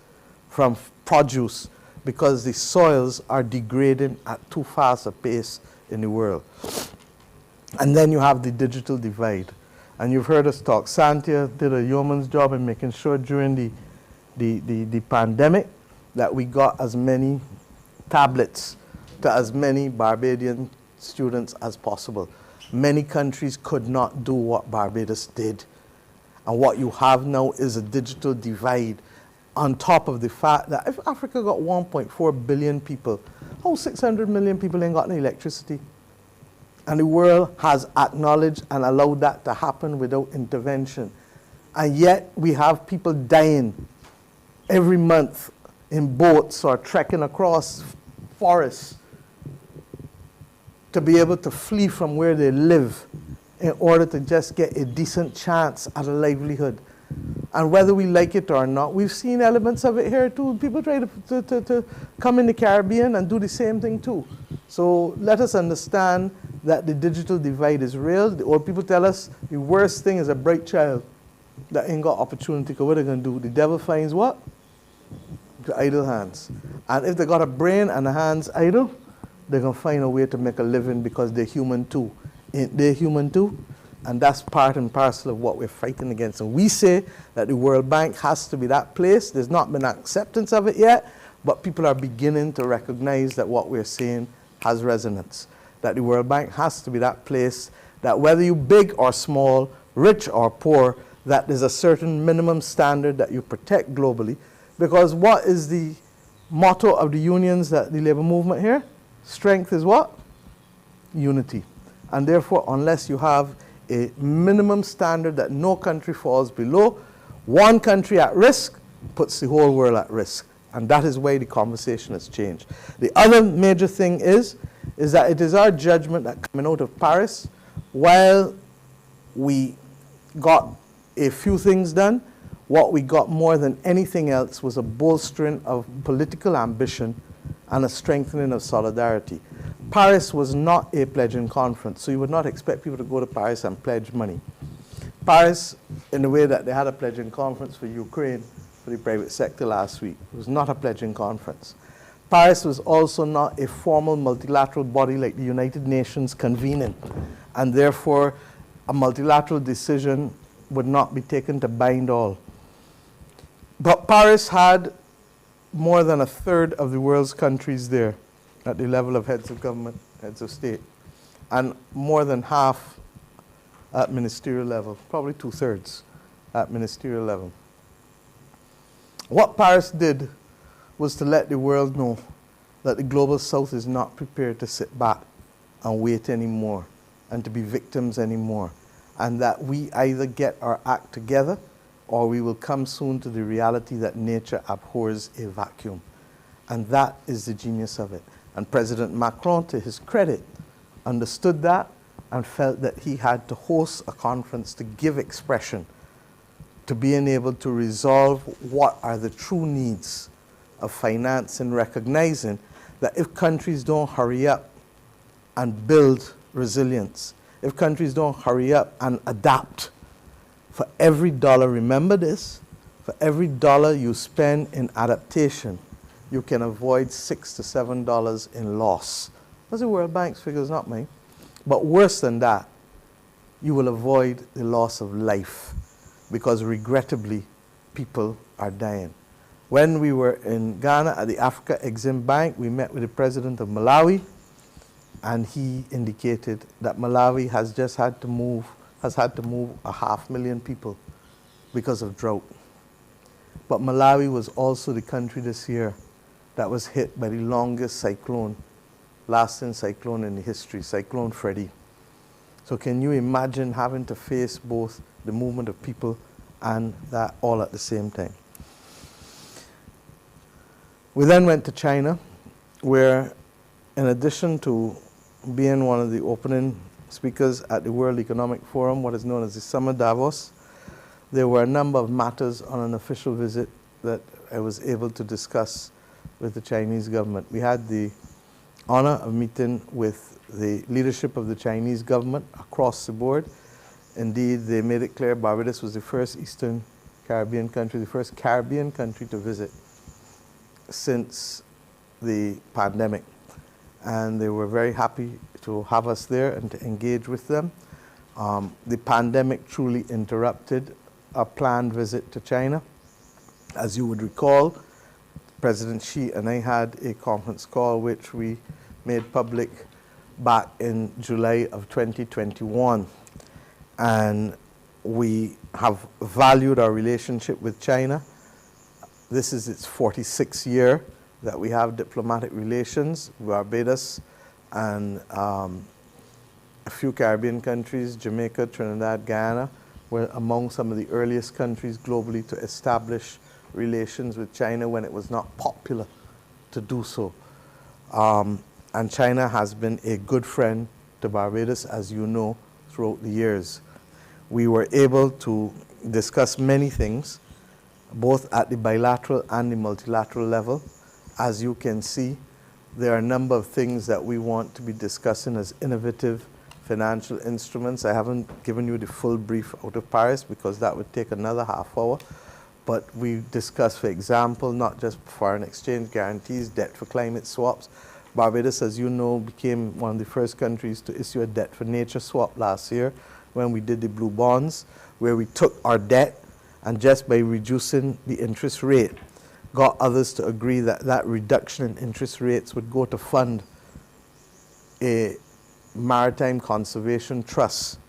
from produce because the soils are degrading at too fast a pace in the world. And then you have the digital divide. And you've heard us talk. Santia did a yeoman's job in making sure during the pandemic that we got as many tablets to as many Barbadian students as possible. Many countries could not do what Barbados did. And what you have now is a digital divide on top of the fact that if Africa got 1.4 billion people, how 600 million people ain't got any electricity? And the world has acknowledged and allowed that to happen without intervention. And yet we have people dying every month in boats or trekking across forests to be able to flee from where they live in order to just get a decent chance at a livelihood. And whether we like it or not, we've seen elements of it here too. People try to come in the Caribbean and do the same thing too. So let us understand that the digital divide is real. The old people tell us the worst thing is a bright child that ain't got opportunity, because what they're going to do? The devil finds what? The idle hands. And if they got a brain and the hands idle, they're going to find a way to make a living because they're human too. Ain't they human too? And that's part and parcel of what we're fighting against. And we say that the World Bank has to be that place. There's not been acceptance of it yet, but people are beginning to recognize that what we're saying has resonance. That the World Bank has to be that place that whether you're big or small, rich or poor, that there's a certain minimum standard that you protect globally. Because what is the motto of the unions, that the labor movement here? Strength is what? Unity. And therefore, unless you have a minimum standard that no country falls below, one country at risk puts the whole world at risk. And that is why the conversation has changed. The other major thing is that it is our judgment that coming out of Paris, while we got a few things done, what we got more than anything else was a bolstering of political ambition and a strengthening of solidarity. Paris was not a pledging conference, so you would not expect people to go to Paris and pledge money. Paris, in the way that they had a pledging conference for Ukraine, for the private sector last week, was not a pledging conference. Paris was also not a formal multilateral body like the United Nations convening, and therefore a multilateral decision would not be taken to bind all. But Paris had more than a third of the world's countries there at the level of heads of government, heads of state, and more than half at ministerial level, probably 2/3 at ministerial level. What Paris did was to let the world know that the global south is not prepared to sit back and wait anymore and to be victims anymore, and that we either get our act together or we will come soon to the reality that nature abhors a vacuum. And that is the genius of it. And President Macron, to his credit, understood that and felt that he had to host a conference to give expression to being able to resolve what are the true needs of finance, and recognizing that if countries don't hurry up and build resilience, if countries don't hurry up and adapt, for every dollar, remember this, for every dollar you spend in adaptation, you can avoid $6 to $7 in loss. That's the World Bank's figures, not mine. But worse than that, you will avoid the loss of life, because regrettably, people are dying. When we were in Ghana at the Africa Exim Bank, we met with the president of Malawi, and he indicated that Malawi has had to move 500,000 people because of drought. But Malawi was also the country this year that was hit by the longest lasting cyclone in the history, Cyclone Freddy. So can you imagine having to face both the movement of people and that all at the same time? We then went to China, where in addition to being one of the opening speakers at the World Economic Forum, what is known as the Summer Davos, there were a number of matters on an official visit that I was able to discuss with the Chinese government. We had the honor of meeting with the leadership of the Chinese government across the board. Indeed, they made it clear Barbados was the first Eastern Caribbean country, the first Caribbean country to visit since the pandemic. And they were very happy to have us there and to engage with them. The pandemic truly interrupted a planned visit to China. As you would recall, President Xi and I had a conference call which we made public back in July of 2021. And we have valued our relationship with China. This is its 46th year that we have diplomatic relations. Barbados and a few Caribbean countries, Jamaica, Trinidad, Guyana, were among some of the earliest countries globally to establish relations with China when it was not popular to do so. And China has been a good friend to Barbados, as you know, throughout the years. We were able to discuss many things, both at the bilateral and the multilateral level. As you can see, there are a number of things that we want to be discussing as innovative financial instruments. I haven't given you the full brief out of Paris because that would take another half hour. But we discussed, for example, not just foreign exchange guarantees, debt for climate swaps. Barbados, as you know, became one of the first countries to issue a debt for nature swap last year when we did the blue bonds, where we took our debt and just by reducing the interest rate, got others to agree that that reduction in interest rates would go to fund a maritime conservation trust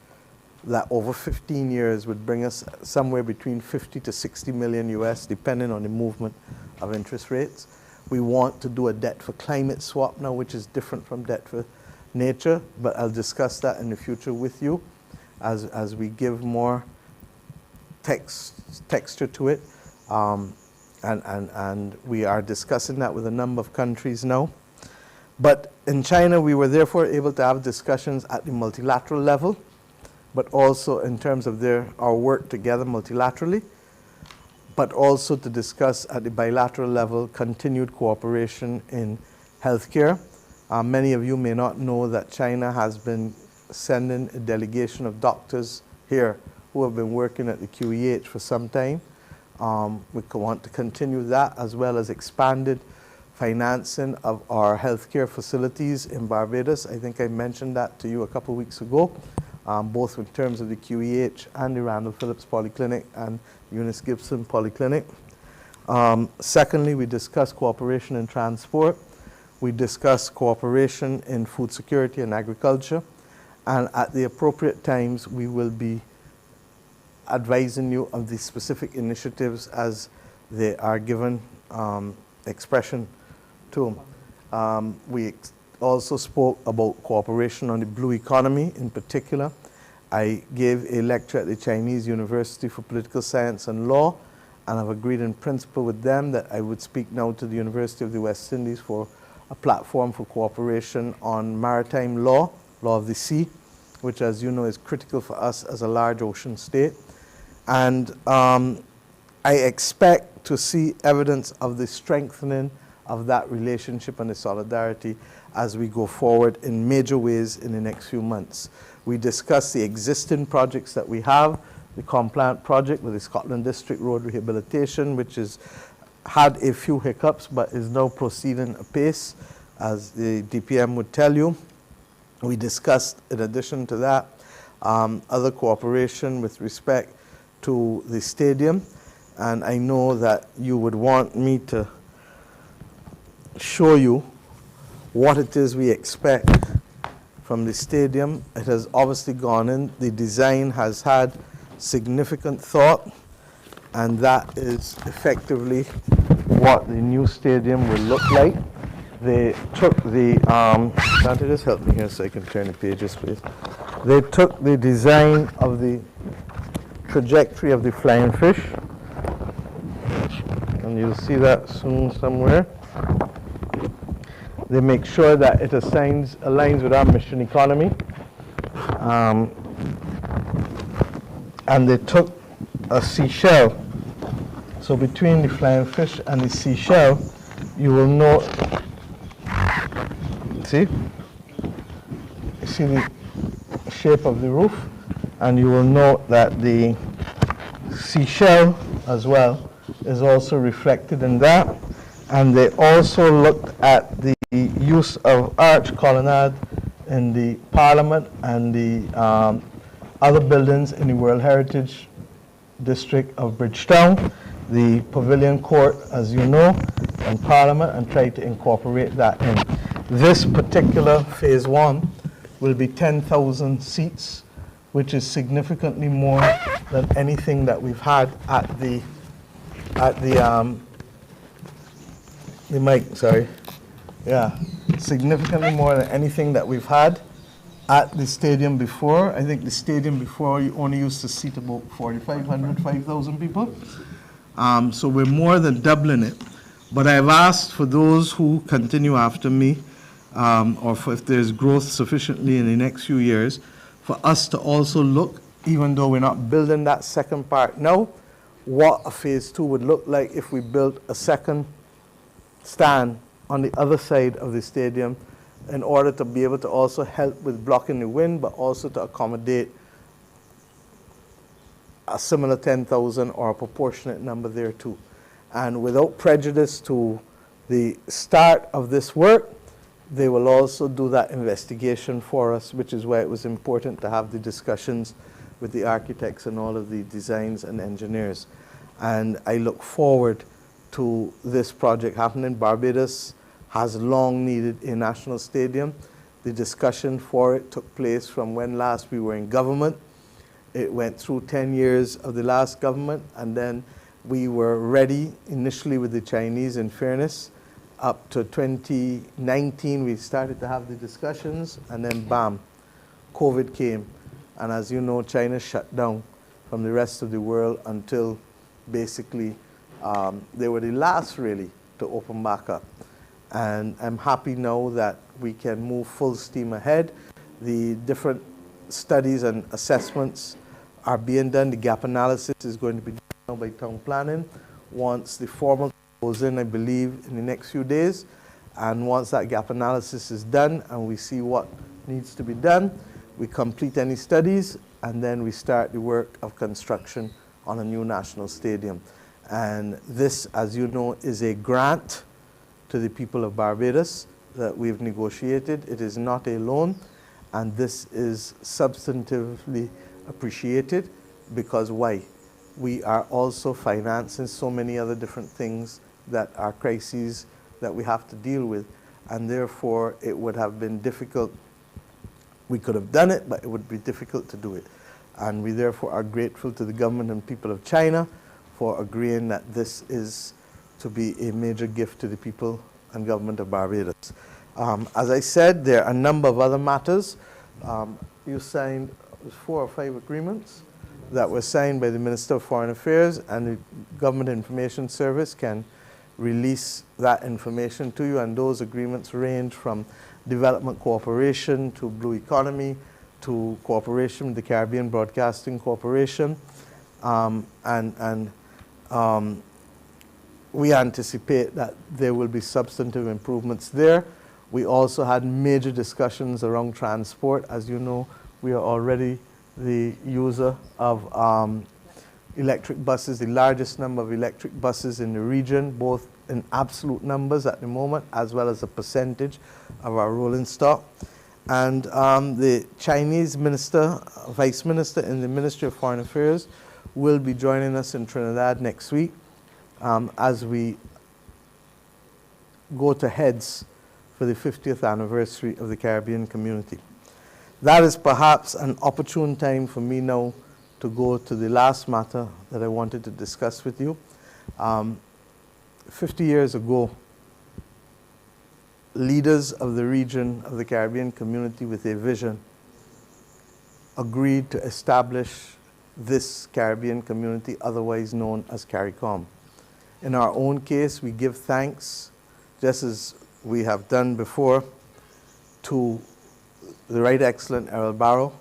that over 15 years would bring us somewhere between 50 to 60 million US, depending on the movement of interest rates. We want to do a debt for climate swap now, which is different from debt for nature, but I'll discuss that in the future with you as we give more texture to it. And we are discussing that with a number of countries now. But in China, we were therefore able to have discussions at the multilateral level, but also in terms of our work together multilaterally, but also to discuss at the bilateral level continued cooperation in healthcare. Many of you may not know that China has been sending a delegation of doctors here who have been working at the QEH for some time. We want to continue that, as well as expanded financing of our healthcare facilities in Barbados. I think I mentioned that to you a couple of weeks ago, both in terms of the QEH and the Randall Phillips Polyclinic and Eunice Gibson Polyclinic. Secondly, we discussed cooperation in transport. We discussed cooperation in food security and agriculture. And at the appropriate times, we will be advising you of the specific initiatives as they are given expression to. We also spoke about cooperation on the blue economy in particular. I gave a lecture at the Chinese University for Political Science and Law, and I've agreed in principle with them that I would speak now to the University of the West Indies for a platform for cooperation on maritime law, law of the sea, which, as you know, is critical for us as a large ocean state. And I expect to see evidence of the strengthening of that relationship and the solidarity as we go forward in major ways in the next few months. We discussed the existing projects that we have, the Compliant project with the Scotland District Road Rehabilitation, which has had a few hiccups but is now proceeding apace, as the DPM would tell you. We discussed, in addition to that, other cooperation with respect to the stadium. And I know that you would want me to show you what it is we expect from the stadium. It has obviously gone in. The design has had significant thought, and that is effectively what the new stadium will look like. They took the, can't you just help me here so I can turn the pages, please? They took the design of the trajectory of the flying fish, and you'll see that soon somewhere. They make sure that it aligns with our mission economy. And they took a seashell. So between the flying fish and the seashell, you will note, see the shape of the roof, and you will note that the seashell as well is also reflected in that. And they also looked at the use of arch colonnade in the Parliament and the other buildings in the World Heritage District of Bridgetown, the Pavilion Court, as you know, and Parliament, and tried to incorporate that in. This particular phase 1 will be 10,000 seats, which is significantly more than anything that we've had at the mic, sorry. Yeah, significantly more than anything that we've had at the stadium before. I think the stadium before you only used to seat about 4,500, 5,000 people. So we're more than doubling it. But I've asked for those who continue after me, or for if there's growth sufficiently in the next few years, for us to also look, even though we're not building that second part now, what a phase 2 would look like if we built a second stand on the other side of the stadium, in order to be able to also help with blocking the wind, but also to accommodate a similar 10,000 or a proportionate number there too. And without prejudice to the start of this work, they will also do that investigation for us, which is why it was important to have the discussions with the architects and all of the designs and engineers. And I look forward to this project happening. Barbados has long needed a national stadium. The discussion for it took place from when last we were in government. It went through 10 years of the last government, and then we were ready initially with the Chinese, in fairness. Up to 2019, we started to have the discussions, and then bam, COVID came. And as you know, China shut down from the rest of the world until basically they were the last really to open back up. And I'm happy now that we can move full steam ahead. The different studies and assessments are being done. The gap analysis is going to be done by town planning. Once the formal goes in, I believe, in the next few days. And once that gap analysis is done and we see what needs to be done, we complete any studies, and then we start the work of construction on a new national stadium. And this, as you know, is a grant to the people of Barbados that we've negotiated. It is not a loan, and this is substantively appreciated, because why? We are also financing so many other different things that are crises that we have to deal with, and therefore it would have been difficult. We could have done it, but it would be difficult to do it. And we therefore are grateful to the government and people of China for agreeing that this is to be a major gift to the people and government of Barbados. As I said, there are a number of other matters. You signed 4 or 5 agreements that were signed by the Minister of Foreign Affairs, and the Government Information Service can release that information to you. And those agreements range from development cooperation to blue economy to cooperation with the Caribbean Broadcasting Corporation. We anticipate that there will be substantive improvements there. We also had major discussions around transport. As you know, we are already the user of electric buses, the largest number of electric buses in the region, both in absolute numbers at the moment, as well as a percentage of our rolling stock. And the Chinese minister, vice minister in the Ministry of Foreign Affairs will be joining us in Trinidad next week as we go to heads for the 50th anniversary of the Caribbean community. That is perhaps an opportune time for me now to go to the last matter that I wanted to discuss with you. 50 years ago, leaders of the region of the Caribbean community with a vision agreed to establish this Caribbean community, otherwise known as CARICOM. In our own case, we give thanks, just as we have done before, to the Right Excellent Errol Barrow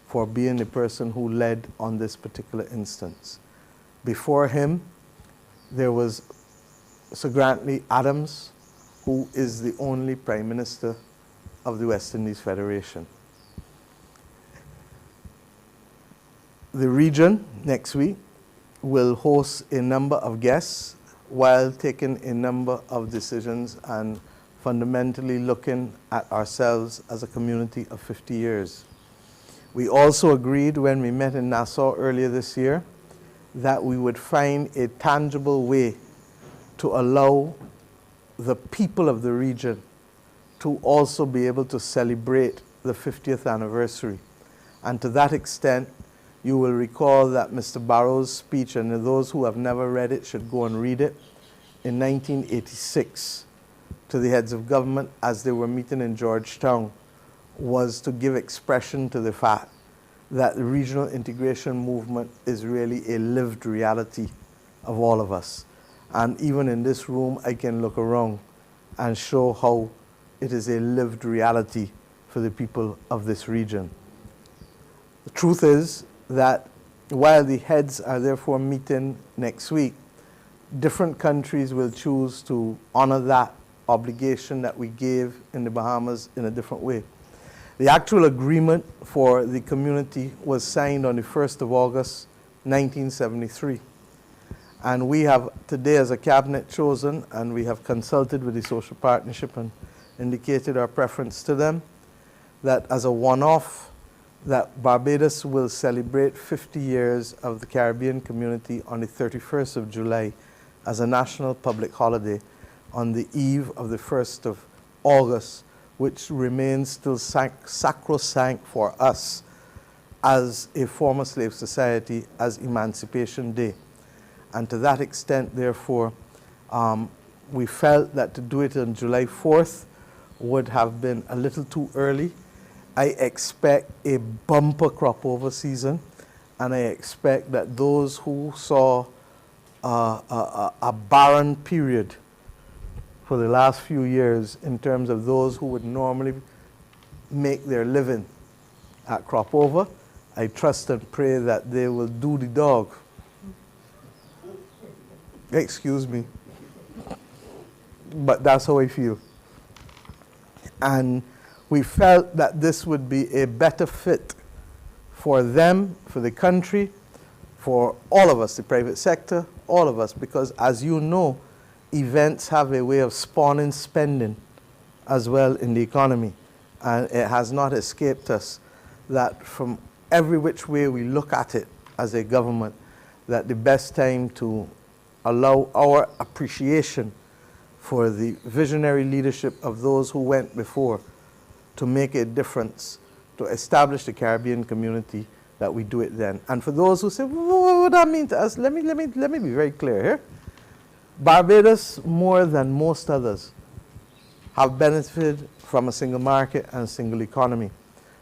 for being the person who led on this particular instance. Before him, there was Sir Grantley Adams, who is the only Prime Minister of the West Indies Federation. The region next week will host a number of guests while taking a number of decisions and fundamentally looking at ourselves as a community of 50 years. We also agreed when we met in Nassau earlier this year that we would find a tangible way to allow the people of the region to also be able to celebrate the 50th anniversary. And to that extent, you will recall that Mr. Barrow's speech, and those who have never read it should go and read it, in 1986 to the heads of government as they were meeting in Georgetown, was to give expression to the fact that the regional integration movement is really a lived reality of all of us. And even in this room, I can look around and show how it is a lived reality for the people of this region. The truth is that while the heads are therefore meeting next week, different countries will choose to honor that obligation that we gave in the Bahamas in a different way. The actual agreement for the community was signed on the 1st of August, 1973. And we have today as a cabinet chosen, and we have consulted with the social partnership and indicated our preference to them, that as a one-off, that Barbados will celebrate 50 years of the Caribbean community on the 31st of July as a national public holiday on the eve of the 1st of August, which remains still sacrosanct for us as a former slave society as Emancipation Day. And to that extent, therefore, we felt that to do it on July 4th would have been a little too early. I expect a bumper crop over season, and I expect that those who saw a barren period for the last few years in terms of those who would normally make their living at crop over, I trust and pray that they will do the dog. Excuse me. But that's how I feel. And we felt that this would be a better fit for them, for the country, for all of us, the private sector, all of us, because as you know, events have a way of spawning spending as well in the economy. And it has not escaped us that from every which way we look at it as a government, that the best time to allow our appreciation for the visionary leadership of those who went before to make a difference, to establish the Caribbean community, that we do it then. And for those who say, well, what would that mean to us? Let me be very clear here. Barbados, more than most others, have benefited from a single market and a single economy.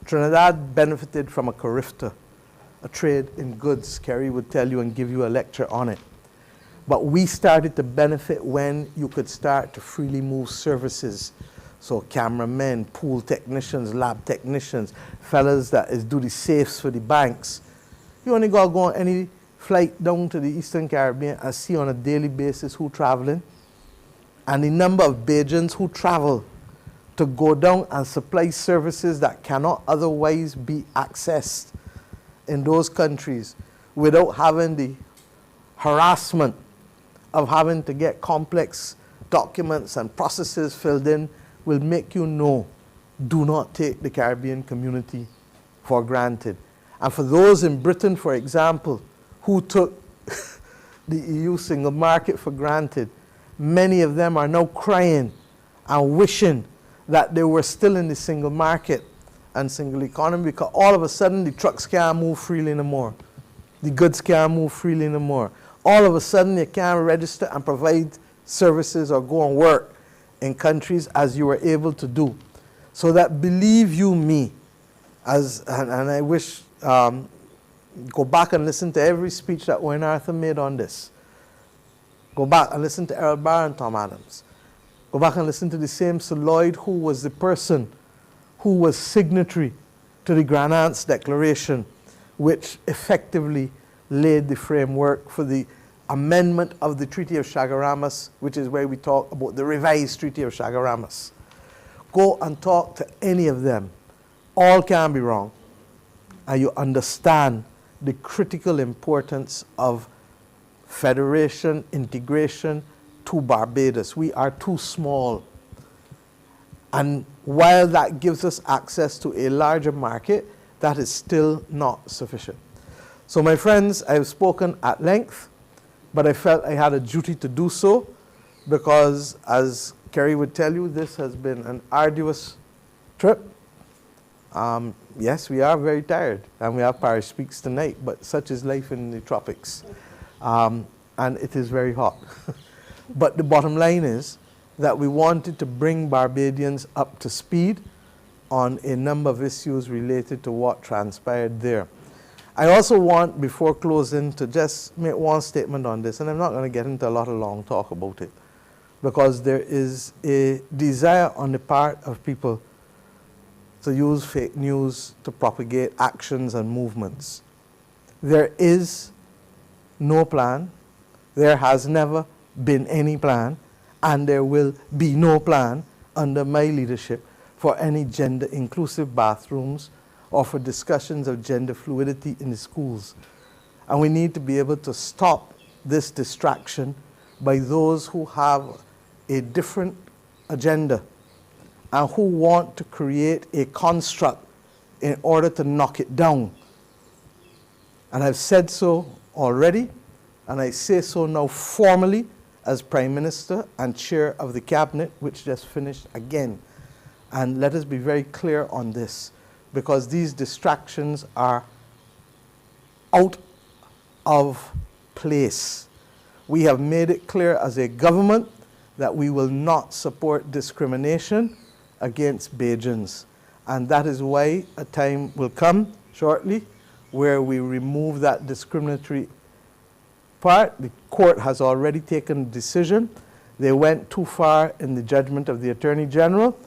Trinidad benefited from a CARIFTA, a trade in goods. Kerry would tell you and give you a lecture on it. But we started to benefit when you could start to freely move services. So cameramen, pool technicians, lab technicians, fellas that do the safes for the banks. You only got to go on any flight down to the Eastern Caribbean and see on a daily basis who traveling. And the number of Bajans who travel to go down and supply services that cannot otherwise be accessed in those countries without having the harassment of having to get complex documents and processes filled in will make you know do not take the Caribbean community for granted. And for those in Britain, for example, who took the EU single market for granted, many of them are now crying and wishing that they were still in the single market and single economy, because all of a sudden the trucks can't move freely anymore. The goods can't move freely anymore. All of a sudden you can't register and provide services or go and work in countries as you were able to do. So that, believe you me, and I wish, go back and listen to every speech that Wayne Arthur made on this. Go back and listen to Errol Barr and Tom Adams. Go back and listen to the same Sir Lloyd, who was the person who was signatory to the Grand Aunts Declaration, which effectively laid the framework for the amendment of the Treaty of Chaguaramas, which is where we talk about the revised Treaty of Chaguaramas. Go and talk to any of them. All can be wrong. And you understand the critical importance of federation, integration to Barbados. We are too small. And while that gives us access to a larger market, that is still not sufficient. So my friends, I've spoken at length, but I felt I had a duty to do so because, as Kerry would tell you, this has been an arduous trip. Yes, we are very tired, and we have parish speaks tonight, but such is life in the tropics. And it is very hot. But the bottom line is that we wanted to bring Barbadians up to speed on a number of issues related to what transpired there. I also want, before closing, to just make one statement on this, and I'm not going to get into a lot of long talk about it, because there is a desire on the part of people to use fake news to propagate actions and movements. There is no plan. There has never been any plan, and there will be no plan under my leadership for any gender-inclusive bathrooms or for discussions of gender fluidity in the schools. And we need to be able to stop this distraction by those who have a different agenda and who want to create a construct in order to knock it down. And I've said so already, and I say so now formally as Prime Minister and Chair of the Cabinet, which just finished again. And let us be very clear on this, because these distractions are out of place. We have made it clear as a government that we will not support discrimination against Bajans. And that is why a time will come shortly where we remove that discriminatory part. The court has already taken a decision. They went too far in the judgment of the Attorney General,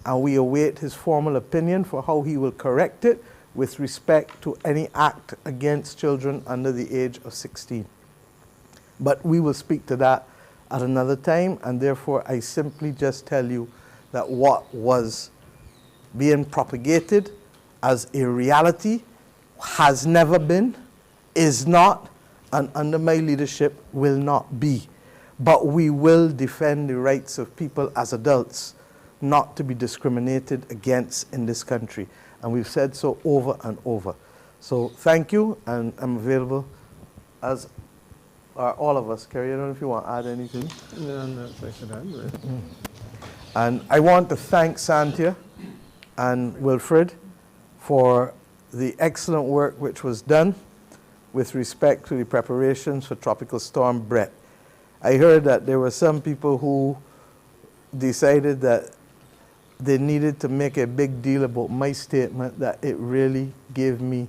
and we await his formal opinion for how he will correct it with respect to any act against children under the age of 16. But we will speak to that at another time, and therefore I simply just tell you that what was being propagated as a reality has never been, is not, and under my leadership will not be. But we will defend the rights of people as adults not to be discriminated against in this country. And we've said so over and over. So thank you, and I'm available, as are all of us. Kerry, I don't know if you want to add anything. No, I should add. And I want to thank Santia and Wilfred for the excellent work which was done with respect to the preparations for Tropical Storm Brett. I heard that there were some people who decided that they needed to make a big deal about my statement, that it really gave me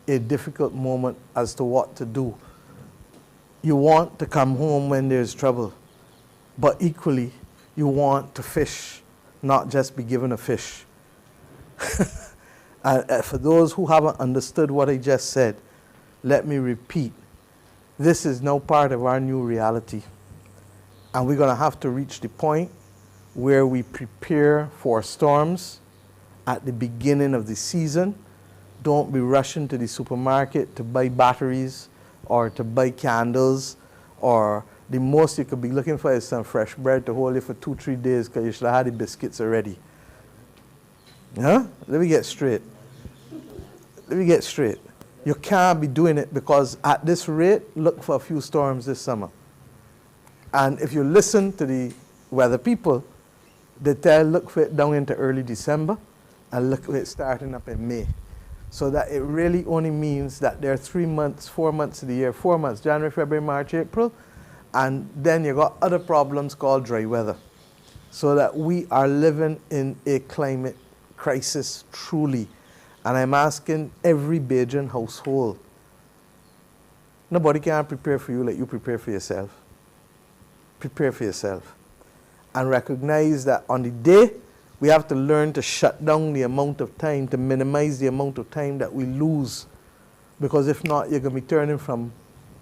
a difficult moment as to what to do. You want to come home when there's trouble, but equally you want to fish, not just be given a fish. For those who haven't understood what I just said, let me repeat. This is now part of our new reality. And we're going to have to reach the point where we prepare for storms at the beginning of the season. Don't be rushing to the supermarket to buy batteries or to buy candles, or the most you could be looking for is some fresh bread to hold you for 2-3 days, because you should have had the biscuits already. Huh? Let me get straight. Let me get straight. You can't be doing it because at this rate, look for a few storms this summer. And if you listen to the weather people, they tell look for it down into early December and look for it starting up in May. So that it really only means that there are 3 months, 4 months of the year, 4 months, January, February, March, April, and then you got other problems called dry weather. So that we are living in a climate crisis truly. And I'm asking every Bajan household, nobody can prepare for you like you prepare for yourself. Prepare for yourself. And recognize that on the day, we have to learn to shut down the amount of time, to minimize the amount of time that we lose. Because if not, you're going to be turning from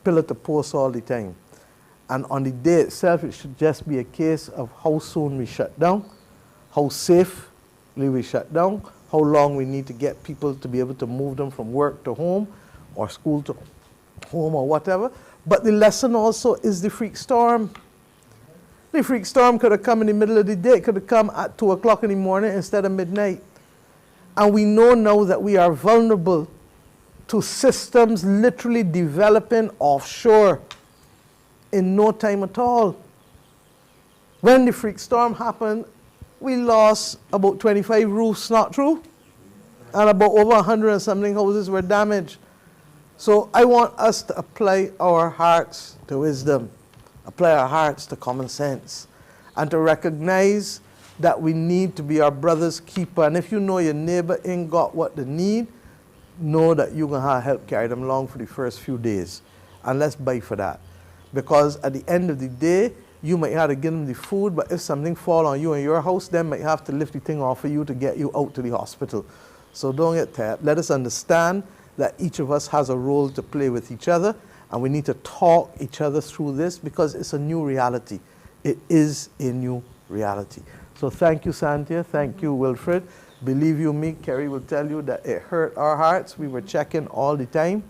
pillar to post all the time. And on the day itself, it should just be a case of how soon we shut down, how safely we shut down, how long we need to get people to be able to move them from work to home or school to home or whatever. But the lesson also is the freak storm. The freak storm could have come in the middle of the day. It could have come at 2 o'clock in the morning instead of midnight. And we know now that we are vulnerable to systems literally developing offshore in no time at all. When the freak storm happened, we lost about 25 roofs, not true? And about over 100 and something houses were damaged. So I want us to apply our hearts to wisdom, apply our hearts to common sense, and to recognize that we need to be our brother's keeper. And if you know your neighbor ain't got what they need, know that you're going to help carry them along for the first few days. And let's buy for that. Because at the end of the day, you might have to give them the food, but if something fall on you in your house, they might have to lift the thing off of you to get you out to the hospital. So don't get tired. Let us understand that each of us has a role to play with each other, and we need to talk each other through this because it's a new reality. It is a new reality. So thank you, Santia. Thank you, Wilfred. Believe you me, Kerry will tell you that it hurt our hearts. We were checking all the time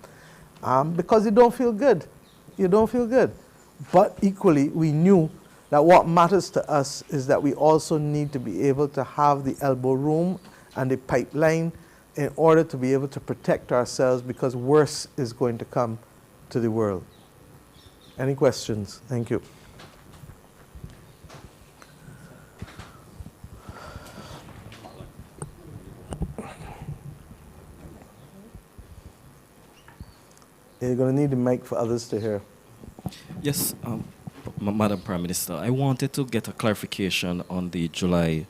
because you don't feel good. You don't feel good. But equally, we knew that what matters to us is that we also need to be able to have the elbow room and the pipeline in order to be able to protect ourselves because worse is going to come to the world. Any questions? Thank you. You're going to need the mic for others to hear. Yes, Madam Prime Minister, I wanted to get a clarification on the July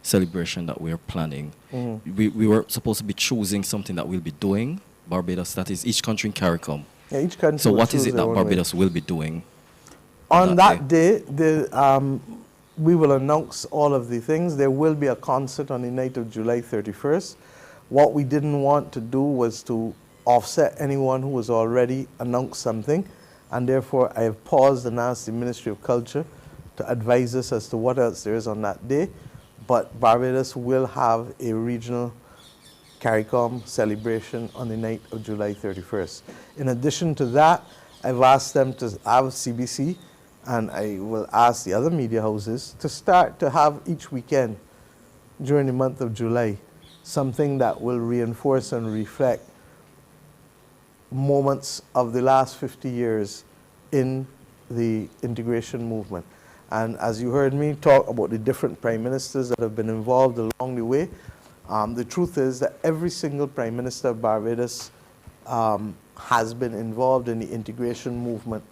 celebration that we're planning. Mm-hmm. We were supposed to be choosing something that we'll be doing, Barbados, that is each country in CARICOM. Yeah, each country So will what is choose it their that own Barbados way. will be doing? On that day, we will announce all of the things. There will be a concert on the night of July 31st. What we didn't want to do was to offset anyone who has already announced something, and therefore I have paused and asked the Ministry of Culture to advise us as to what else there is on that day. But Barbados will have a regional CARICOM celebration on the night of July 31st. In addition to that, I've asked them to have CBC, and I will ask the other media houses to start to have each weekend during the month of July something that will reinforce and reflect moments of the last 50 years in the integration movement. And as you heard me talk about the different prime ministers that have been involved along the way, the truth is that every single prime minister of Barbados has been involved in the integration movement,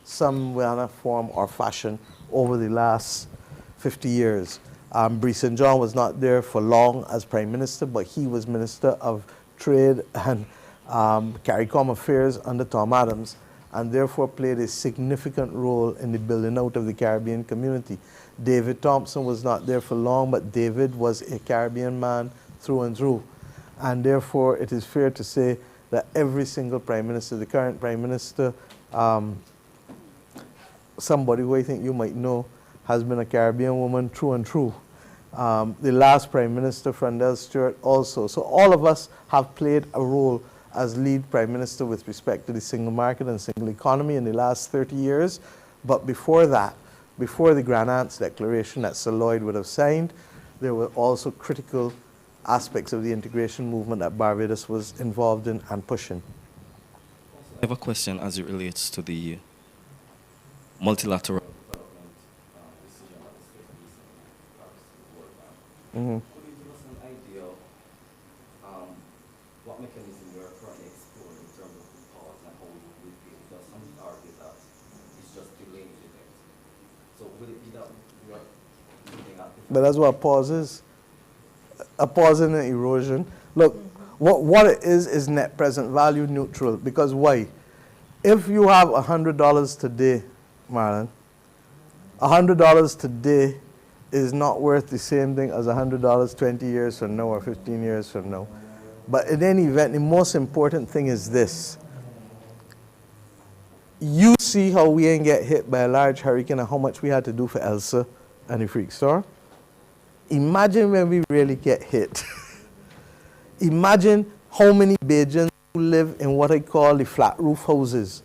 some way, form or fashion, over the last 50 years. Bree St. John was not there for long as prime minister, but he was Minister of Trade and CARICOM Affairs under Tom Adams, and therefore played a significant role in the building out of the Caribbean community. David Thompson was not there for long, but David was a Caribbean man through and through. And therefore, it is fair to say that every single prime minister, the current prime minister, somebody who I think you might know, has been a Caribbean woman through and through. The last prime minister, Frandel Stewart, also. So all of us have played a role as lead prime minister with respect to the single market and single economy in the last 30 years. But before that, before the Grand Aunts Declaration that Sir Lloyd would have signed, there were also critical aspects of the integration movement that Barbados was involved in and pushing. I have a question as it relates to the multilateral development decision that was taken recently in regards to the World Bank. Mhm. Could you give us an idea of what mechanism we are currently exploring in terms of the pause and how we will repay? Because some argue that it's just delaying the debt. So will it be that we are looking at But that's what a pause is. A pause in an erosion. Look, what it is net present value neutral. Because why? If you have $100 today, Marlon, $100 today is not worth the same thing as $100 20 years from now or 15 years from now. But in any event, the most important thing is this. You see how we ain't get hit by a large hurricane and how much we had to do for Elsa and the freak storm. Imagine when we really get hit. Imagine how many Bajans who live in what I call the flat roof houses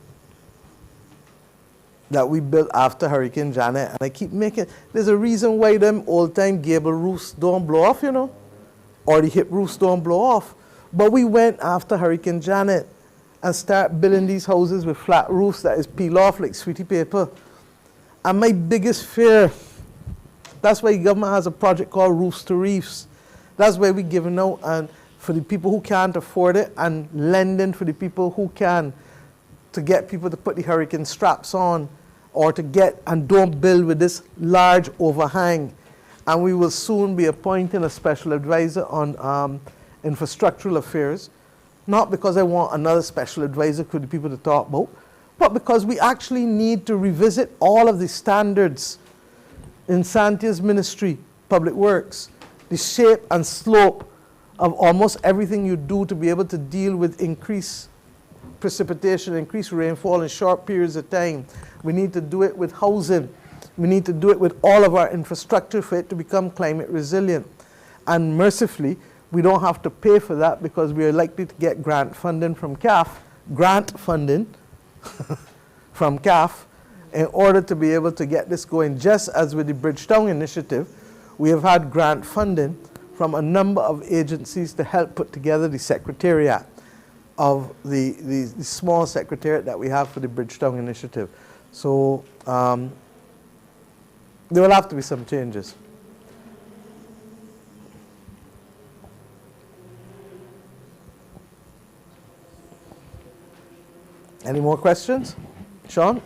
that we built after Hurricane Janet. And I keep making, there's a reason why them old time gable roofs don't blow off, you know, or the hip roofs don't blow off. But we went after Hurricane Janet and start building these houses with flat roofs that is peel off like sweetie paper. And my biggest fear, that's why the government has a project called Roofs to Reefs. That's why we're giving out and for the people who can't afford it and lending for the people who can, to get people to put the hurricane straps on or to get and don't build with this large overhang. And we will soon be appointing a special advisor on infrastructural affairs, not because I want another special advisor for the people to talk about, but because we actually need to revisit all of the standards in Santia's ministry, Public Works, the shape and slope of almost everything you do to be able to deal with increased precipitation, increased rainfall in short periods of time. We need to do it with housing. We need to do it with all of our infrastructure for it to become climate resilient. And mercifully, we don't have to pay for that because we are likely to get grant funding from CAF, from CAF, in order to be able to get this going. Just as with the Bridgetown initiative, we have had grant funding from a number of agencies to help put together the secretariat of the small secretariat that we have for the Bridgetown initiative. So there will have to be some changes. Any more questions? Sean?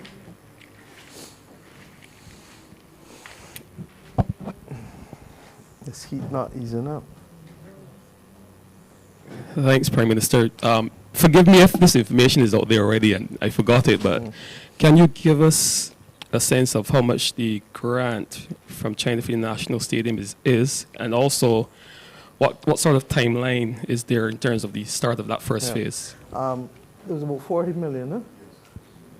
This heat not easing up. Thanks, Prime Minister. Forgive me if this information is out there already and I forgot it, but can you give us a sense of how much the grant from China for the National Stadium is and also what sort of timeline is there in terms of the start of that first phase? It was about 40 million, huh?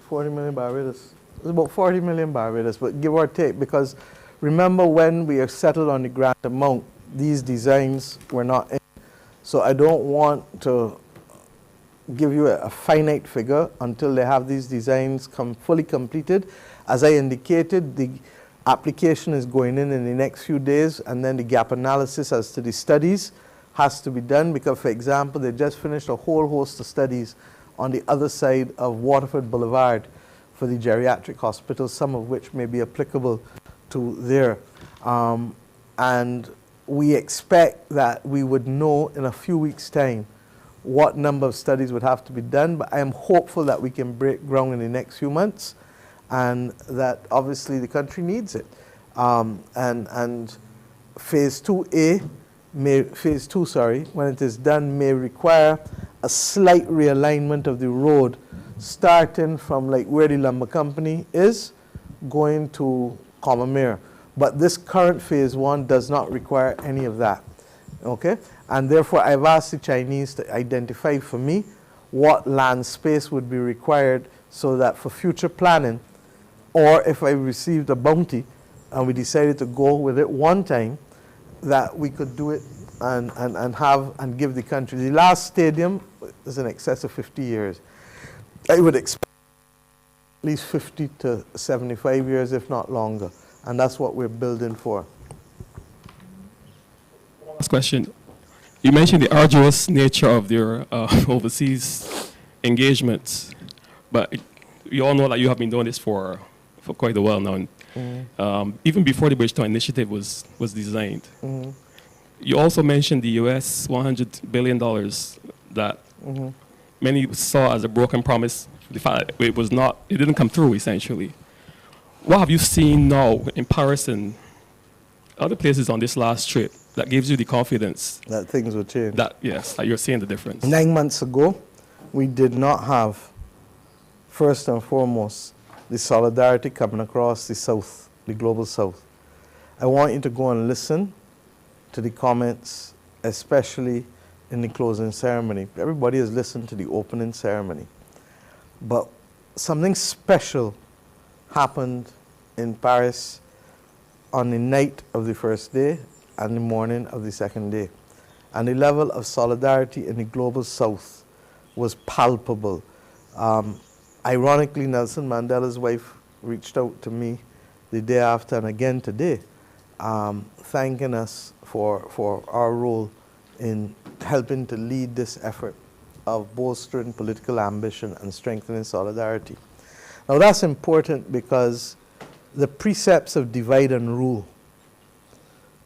40 million Barbados. It was about 40 million Barbados, but give or take, because remember when we are settled on the grant amount, these designs were not in. So I don't want to give you a finite figure until they have these designs fully completed. As I indicated, the application is going in the next few days, and then the gap analysis as to the studies has to be done, because, for example, they just finished a whole host of studies on the other side of Waterford Boulevard for the geriatric hospital, some of which may be applicable to there. And we expect that we would know in a few weeks' time what number of studies would have to be done, but I am hopeful that we can break ground in the next few months, and that obviously the country needs it. And phase 2A, phase 2, when it is done, may require a slight realignment of the road, starting from like where the lumber company is, going to Commermere. But this current phase 1 does not require any of that, okay? And therefore, I've asked the Chinese to identify for me what land space would be required so that for future planning, or if I received a bounty and we decided to go with it one time, that we could do it and give the country. The last stadium is in excess of 50 years. I would expect at least 50 to 75 years, if not longer. And that's what we're building for. Last question. You mentioned the arduous nature of your overseas engagements, but we all know that you have been doing this for quite a while now, and even before the Bridgetown Initiative was designed. You also mentioned the U.S. $100 billion that many saw as a broken promise. The fact that it didn't come through, essentially. What have you seen now in Paris and other places on this last trip that gives you the confidence That things will change. that, yes, that you're seeing the difference? 9 months ago, we did not have, first and foremost, the solidarity coming across the South, the global South. I want you to go and listen to the comments, especially in the closing ceremony. Everybody has listened to the opening ceremony. But something special happened in Paris on the night of the first day and the morning of the second day. And the level of solidarity in the global South was palpable. Ironically, Nelson Mandela's wife reached out to me the day after and again today, thanking us for our role in helping to lead this effort of bolstering political ambition and strengthening solidarity. Now that's important because the precepts of divide and rule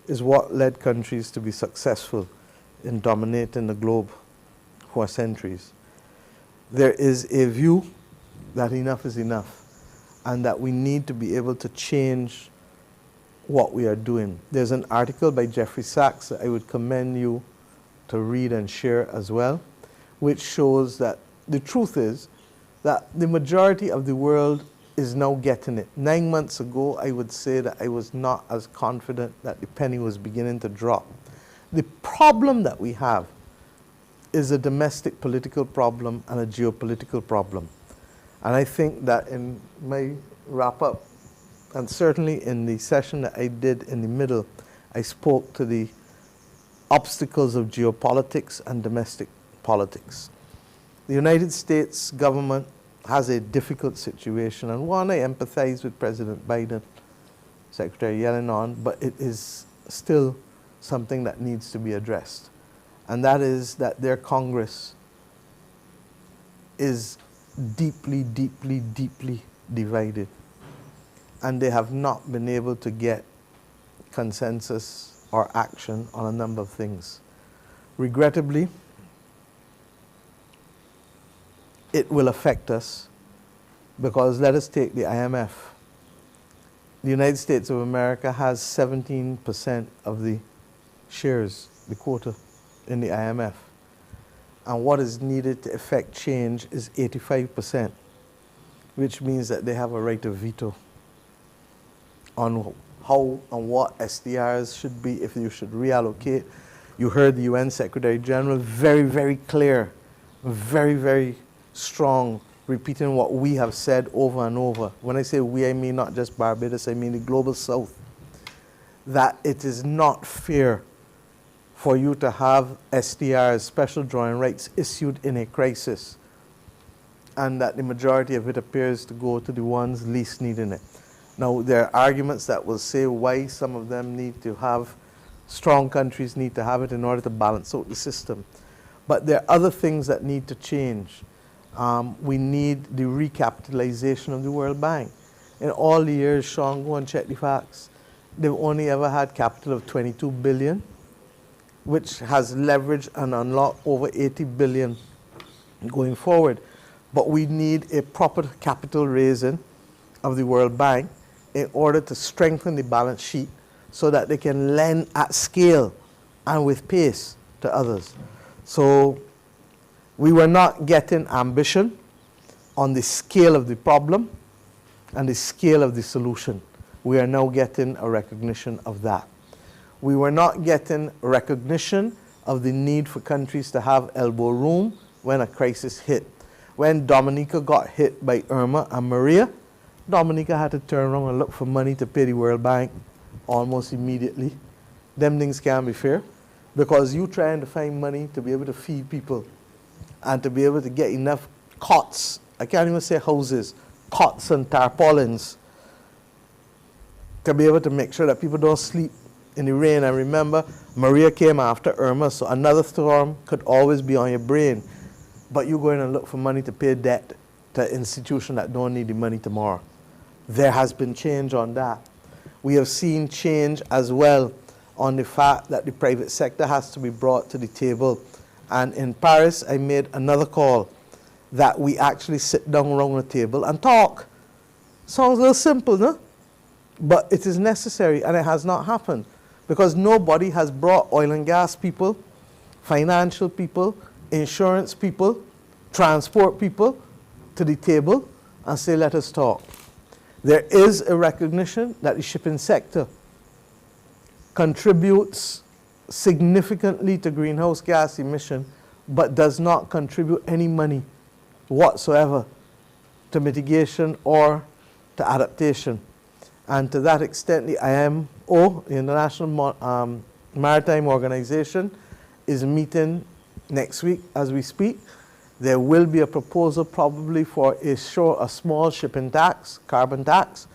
is what led countries to be successful in dominating the globe for centuries. There is a view that enough is enough and that we need to be able to change what we are doing. There's an article by Jeffrey Sachs that I would commend you to read and share as well, which shows that the truth is that the majority of the world is now getting it. 9 months ago, I would say that I was not as confident that the penny was beginning to drop. The problem that we have is a domestic political problem and a geopolitical problem. And I think that in my wrap-up, and certainly in the session that I did in the middle, I spoke to the obstacles of geopolitics and domestic politics. The United States government has a difficult situation, and one, I empathize with President Biden, Secretary Yellen on, but it is still something that needs to be addressed. And that is that their Congress is deeply, deeply, deeply divided. And they have not been able to get consensus or action on a number of things. Regrettably, it will affect us because let us take the IMF. The United States of America has 17% of the shares, the quota in the IMF. And what is needed to effect change is 85%, which means that they have a right of veto on how and what SDRs should be, if you should reallocate. You heard the UN Secretary General very, very clear, very, very strong, repeating what we have said over and over. When I say we, I mean not just Barbados, I mean the global South. That it is not fair for you to have SDRs, special drawing rights, issued in a crisis, and that the majority of it appears to go to the ones least needing it. Now, there are arguments that will say why some of them need to have, strong countries need to have it in order to balance out the system. But there are other things that need to change. We need the recapitalization of the World Bank. In all the years, Sean, go and check the facts. They've only ever had capital of 22 billion, which has leveraged and unlocked over 80 billion going forward. But we need a proper capital raising of the World Bank in order to strengthen the balance sheet so that they can lend at scale and with pace to others. So we were not getting ambition on the scale of the problem and the scale of the solution. We are now getting a recognition of that. We were not getting recognition of the need for countries to have elbow room when a crisis hit. When Dominica got hit by Irma and Maria, Dominica had to turn around and look for money to pay the World Bank almost immediately. Them things can't be fair, because you trying to find money to be able to feed people and to be able to get enough cots, I can't even say houses, cots and tarpaulins, to be able to make sure that people don't sleep in the rain. And remember, Maria came after Irma, so another storm could always be on your brain. But you're going to look for money to pay debt to an institution that don't need the money tomorrow. There has been change on that. We have seen change as well on the fact that the private sector has to be brought to the table. And in Paris, I made another call that we actually sit down around the table and talk. Sounds a little simple, no? But it is necessary, and it has not happened because nobody has brought oil and gas people, financial people, insurance people, transport people to the table and say, let us talk. There is a recognition that the shipping sector contributes significantly to greenhouse gas emission, but does not contribute any money whatsoever to mitigation or to adaptation. And to that extent, the IMO, the International Maritime Organization, is meeting next week as we speak. There will be a proposal probably for a small shipping tax, carbon tax.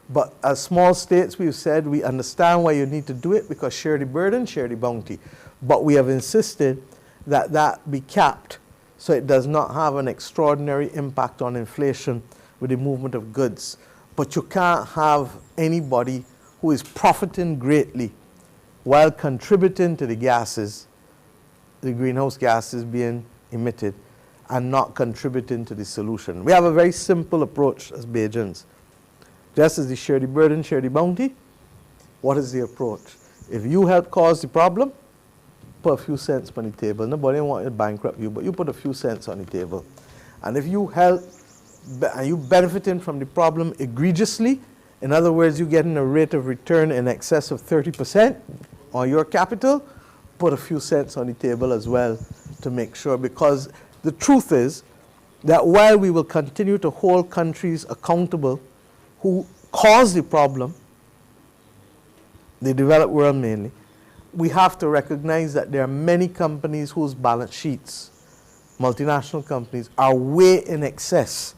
But as small states, we've said we understand why you need to do it because share the burden, share the bounty. But we have insisted that that be capped so it does not have an extraordinary impact on inflation with the movement of goods. But you can't have anybody who is profiting greatly while contributing to the gases, the greenhouse gases being emitted, and not contributing to the solution. We have a very simple approach as Bajans. Just as the share the burden, share the bounty, what is the approach? If you help cause the problem, put a few cents on the table. Nobody wants to bankrupt you, but you put a few cents on the table. And if you help, and you benefiting from the problem egregiously, in other words, you're getting a rate of return in excess of 30% on your capital, put a few cents on the table as well to make sure, because the truth is that while we will continue to hold countries accountable who cause the problem, the developed world mainly, we have to recognize that there are many companies whose balance sheets, multinational companies, are way in excess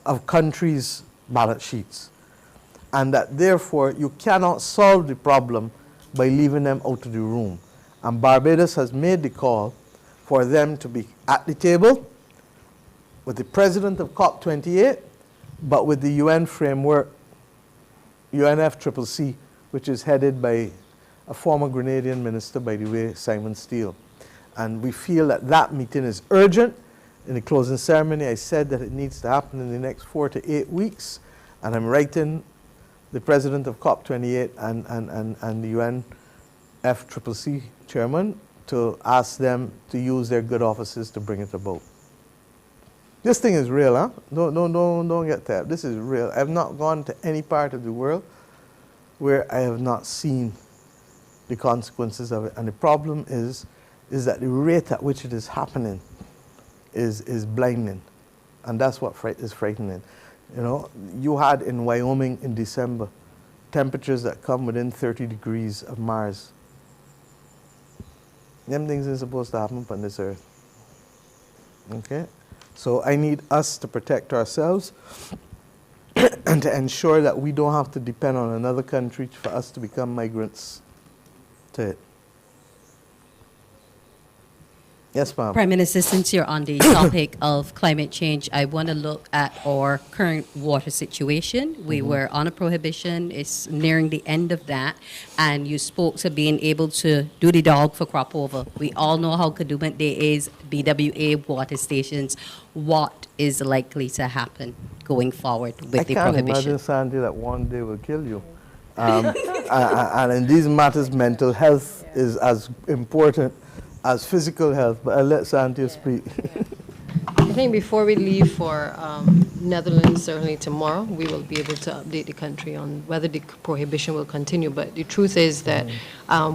of countries' balance sheets. And that therefore you cannot solve the problem by leaving them out of the room. And Barbados has made the call for them to be at the table with the president of COP28, but with the UN framework, UNFCCC, which is headed by a former Grenadian minister, by the way, Simon Steele. And we feel that that meeting is urgent. In the closing ceremony, I said that it needs to happen in the next 4 to 8 weeks. And I'm writing the president of COP28 and the UNFCCC chairman to ask them to use their good offices to bring it about. This thing is real, huh? Don't get that. This is real. I have not gone to any part of the world where I have not seen the consequences of it. And the problem is that the rate at which it is happening is blinding. And that's what is frightening. You know, you had in Wyoming in December temperatures that come within 30 degrees of Mars. Them things are supposed to happen on this earth. Okay? So I need us to protect ourselves and to ensure that we don't have to depend on another country for us to become migrants to it. Yes, ma'am. Prime Minister, since you're on the topic of climate change, I want to look at our current water situation. We were on a prohibition. It's nearing the end of that. And you spoke to being able to do the dog for crop over. We all know how Kadooment there is, BWA water stations. What is likely to happen going forward with the prohibition? I can't imagine, Sandy, that one day will kill you. And in these matters, mental health is as important as physical health, but I'll let Santia speak. I think before we leave for Netherlands, certainly tomorrow, we will be able to update the country on whether the prohibition will continue. But the truth is that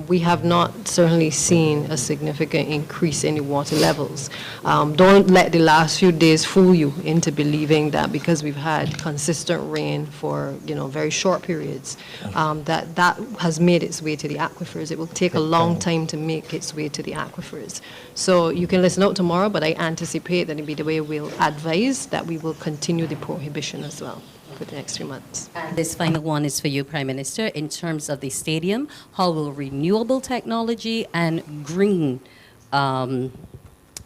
we have not certainly seen a significant increase in the water levels. Don't let the last few days fool you into believing that because we've had consistent rain for very short periods, that has made its way to the aquifers. It will take a long time to make its way to the aquifers. So you can listen out tomorrow, but I anticipate that the BWA will advise that we will continue the prohibition as well. for the next few months. And this final one is for you, Prime Minister. In terms of the stadium, how will renewable technology and green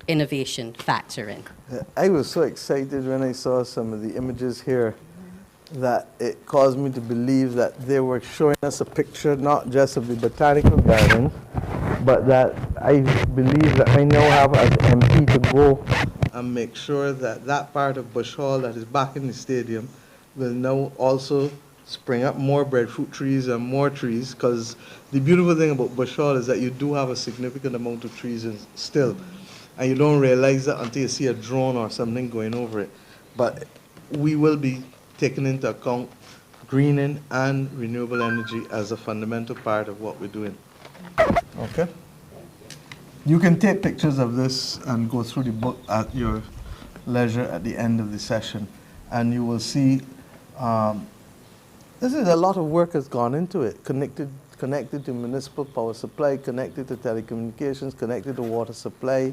innovation factor in? I was so excited when I saw some of the images here that it caused me to believe that they were showing us a picture not just of the botanical garden, but that I believe that I now have as MP to go and make sure that that part of Bush Hall that is back in the stadium will now also spring up more breadfruit trees and more trees, because the beautiful thing about Bush Hall is that you do have a significant amount of trees still, and you don't realize that until you see a drone or something going over it. But we will be taking into account greening and renewable energy as a fundamental part of what we're doing. Okay? You can take pictures of this and go through the book at your leisure at the end of the session, and you will see this is a lot of work has gone into it, connected to municipal power supply, connected to telecommunications, connected to water supply,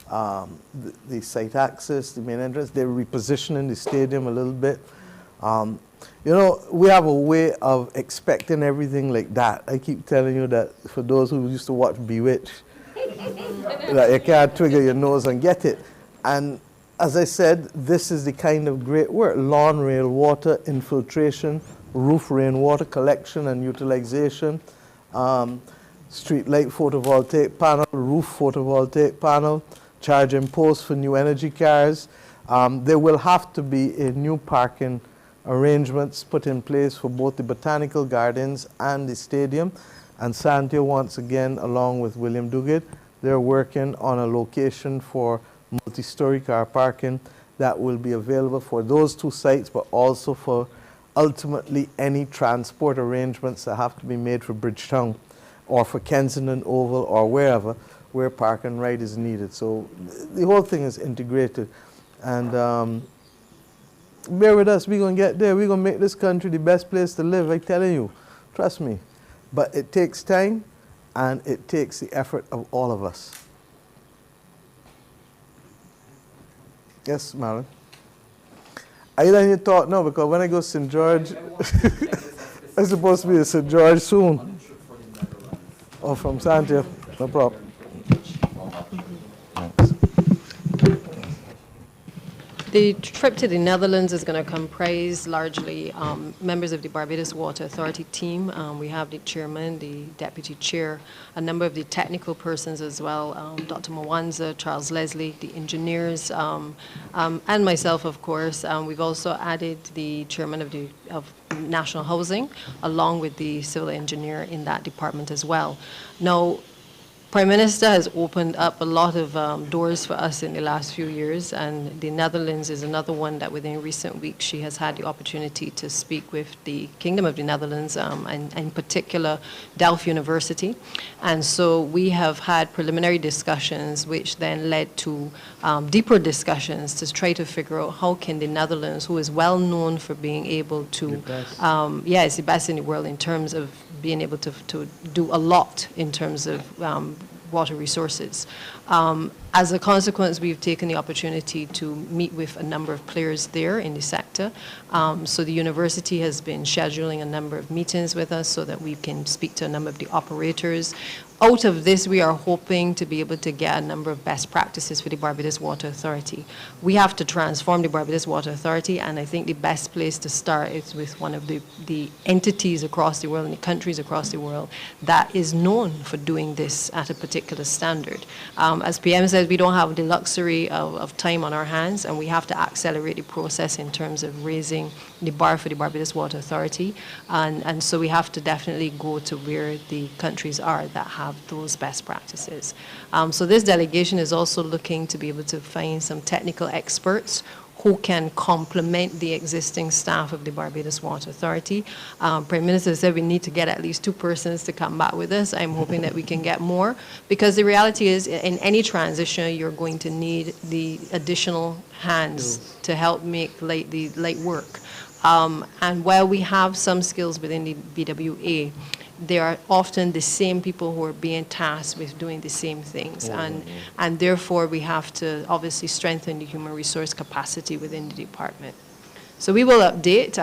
the site access, the main entrance. They're repositioning the stadium a little bit. You know, we have a way of expecting everything like that. I keep telling you that for those who used to watch Bewitched, that you can't trigger your nose and get it. And as I said, this is the kind of great work: lawn rainwater infiltration, roof rainwater collection and utilization, street light photovoltaic panel, roof photovoltaic panel, charging posts for new energy cars. There will have to be a new parking arrangements put in place for both the botanical gardens and the stadium. And Santia, once again, along with William Duguid, they're working on a location for multi-story car parking that will be available for those two sites, but also for ultimately any transport arrangements that have to be made for Bridgetown or for Kensington Oval or wherever where park and ride is needed. So the whole thing is integrated. And bear with us, we're going to get there. We're going to make this country the best place to live, I'm telling you. Trust me. But it takes time, and it takes the effort of all of us. Yes, Marlon? Are you letting you talk? No, because when I go to St. George, I'm supposed to be at St. George soon. Oh, from Santia. No problem. The trip to the Netherlands is going to comprise largely members of the Barbados Water Authority team. We have the chairman, the deputy chair, a number of the technical persons as well, Dr. Mwanza, Charles Leslie, the engineers, and myself, of course. We've also added the chairman of National Housing, along with the civil engineer in that department as well. Now, Prime Minister has opened up a lot of doors for us in the last few years, and the Netherlands is another one that within recent weeks she has had the opportunity to speak with the Kingdom of the Netherlands, and in particular Delft University. And so we have had preliminary discussions which then led to deeper discussions to try to figure out how can the Netherlands, who is well known for being able to, it's the best in the world in terms of being able to do a lot in terms of water resources. As a consequence, we've taken the opportunity to meet with a number of players there in the sector. So the university has been scheduling a number of meetings with us so that we can speak to a number of the operators. Out of this, we are hoping to be able to get a number of best practices for the Barbados Water Authority. We have to transform the Barbados Water Authority, and I think the best place to start is with one of the entities across the world and the countries across the world that is known for doing this at a particular standard. As PM says, we don't have the luxury of time on our hands, and we have to accelerate the process in terms of raising the bar for the Barbados Water Authority. And so we have to definitely go to where the countries are that have those best practices. So this delegation is also looking to be able to find some technical experts who can complement the existing staff of the Barbados Water Authority. Prime Minister said we need to get at least 2 persons to come back with us. I'm hoping that we can get more, because the reality is in any transition you're going to need the additional hands to help make the light work. And while we have some skills within the BWA, they are often the same people who are being tasked with doing the same things. And therefore, we have to obviously strengthen the human resource capacity within the department. So we will update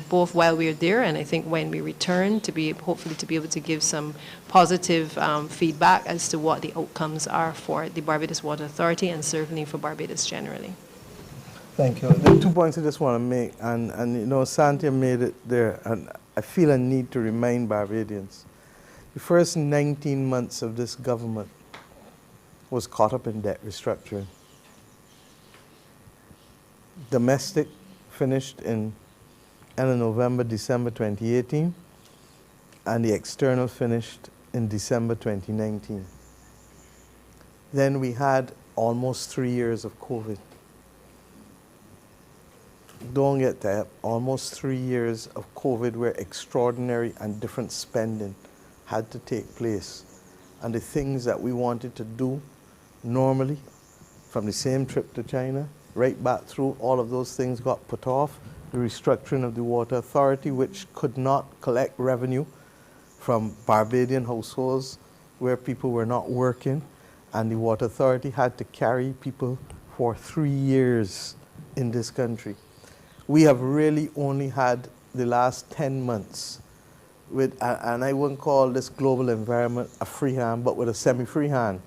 both while we're there, and I think when we return to be hopefully to be able to give some positive feedback as to what the outcomes are for the Barbados Water Authority and certainly for Barbados generally. Thank you. There are 2 points I just want to make, and you know, Santia made it there, and I feel a need to remind Barbadians. The first 19 months of this government was caught up in debt restructuring. Domestic finished in end of November, December 2018, and the external finished in December 2019. Then we had almost 3 years of COVID. Don't get that. Almost 3 years of COVID where extraordinary and different spending had to take place. And the things that we wanted to do normally, from the same trip to China, right back through, all of those things got put off. The restructuring of the Water Authority, which could not collect revenue from Barbadian households where people were not working, and the Water Authority had to carry people for 3 years in this country. We have really only had the last 10 months with, and I wouldn't call this global environment a free hand, but with a semi-free hand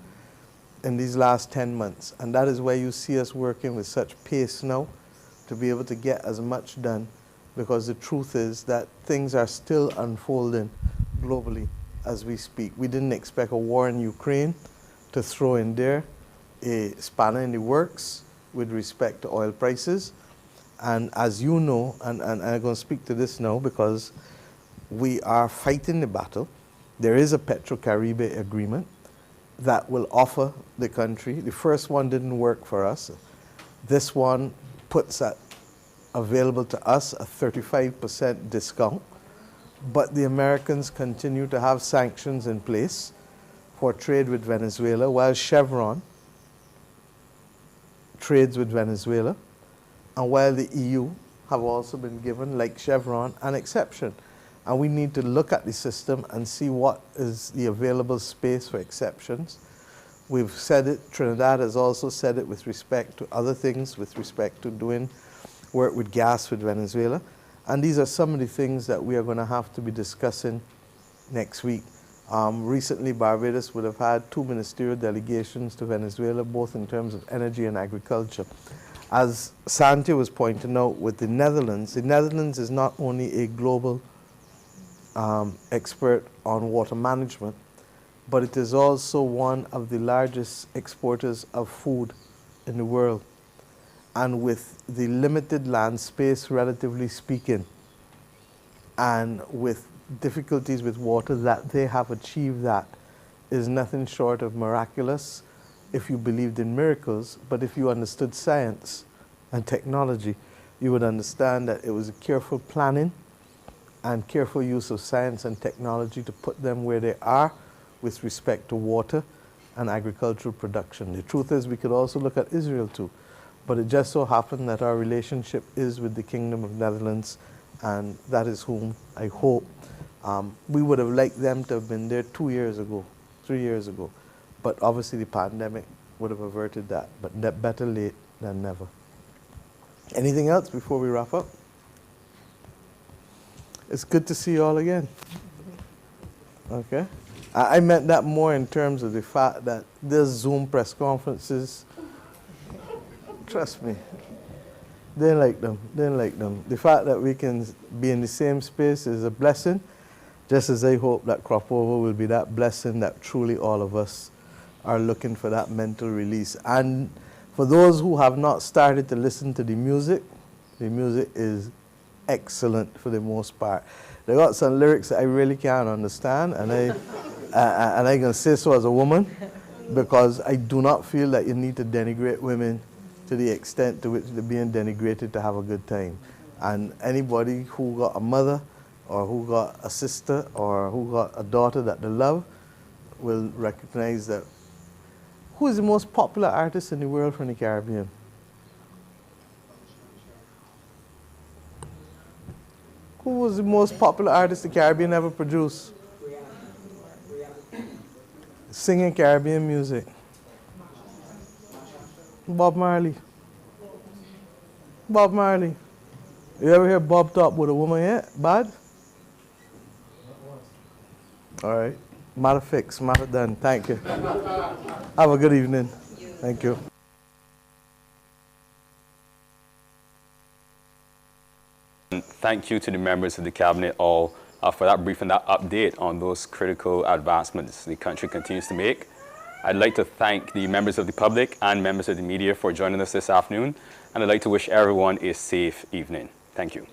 in these last 10 months. And that is why you see us working with such pace now to be able to get as much done, because the truth is that things are still unfolding globally as we speak. We didn't expect a war in Ukraine to throw in there a spanner in the works with respect to oil prices. And as you know, and I'm going to speak to this now because we are fighting the battle. There is a Petro-Caribe agreement that will offer the country. The first one didn't work for us. This one puts available to us a 35% discount. But the Americans continue to have sanctions in place for trade with Venezuela, while Chevron trades with Venezuela, and while the EU have also been given, like Chevron, an exception. And we need to look at the system and see what is the available space for exceptions. We've said it, Trinidad has also said it with respect to other things, with respect to doing work with gas with Venezuela. And these are some of the things that we are going to have to be discussing next week. Recently, Barbados would have had 2 ministerial delegations to Venezuela, both in terms of energy and agriculture. As Santi was pointing out with the Netherlands is not only a global expert on water management, but it is also one of the largest exporters of food in the world. And with the limited land space, relatively speaking, and with difficulties with water, that they have achieved that is nothing short of miraculous if you believed in miracles. But if you understood science and technology, you would understand that it was a careful planning and careful use of science and technology to put them where they are with respect to water and agricultural production. The truth is, we could also look at Israel too, but it just so happened that our relationship is with the Kingdom of Netherlands, and that is whom I hope. We would have liked them to have been there 2 years ago, 3 years ago, but obviously the pandemic would have averted that, but better late than never. Anything else before we wrap up? It's good to see you all again. Okay? I meant that more in terms of the fact that this Zoom press conferences, trust me, they didn't like them. They didn't like them. The fact that we can be in the same space is a blessing, just as I hope that Crop Over will be that blessing that truly all of us are looking for, that mental release. And for those who have not started to listen to the music is excellent for the most part. They got some lyrics that I really can't understand, and I can say so as a woman, because I do not feel that you need to denigrate women to the extent to which they're being denigrated to have a good time. And anybody who got a mother, or who got a sister, or who got a daughter that they love will recognize that. Who is the most popular artist in the world from the Caribbean? Who was the most popular artist the Caribbean ever produced? Singing Caribbean music. Bob Marley. Bob Marley. You ever hear Bob talk with a woman yet? Bad? All right. Matter fixed, matter done. Thank you. Have a good evening. Thank you. Thank you to the members of the Cabinet all for that briefing, that update on those critical advancements the country continues to make. I'd like to thank the members of the public and members of the media for joining us this afternoon, and I'd like to wish everyone a safe evening. Thank you.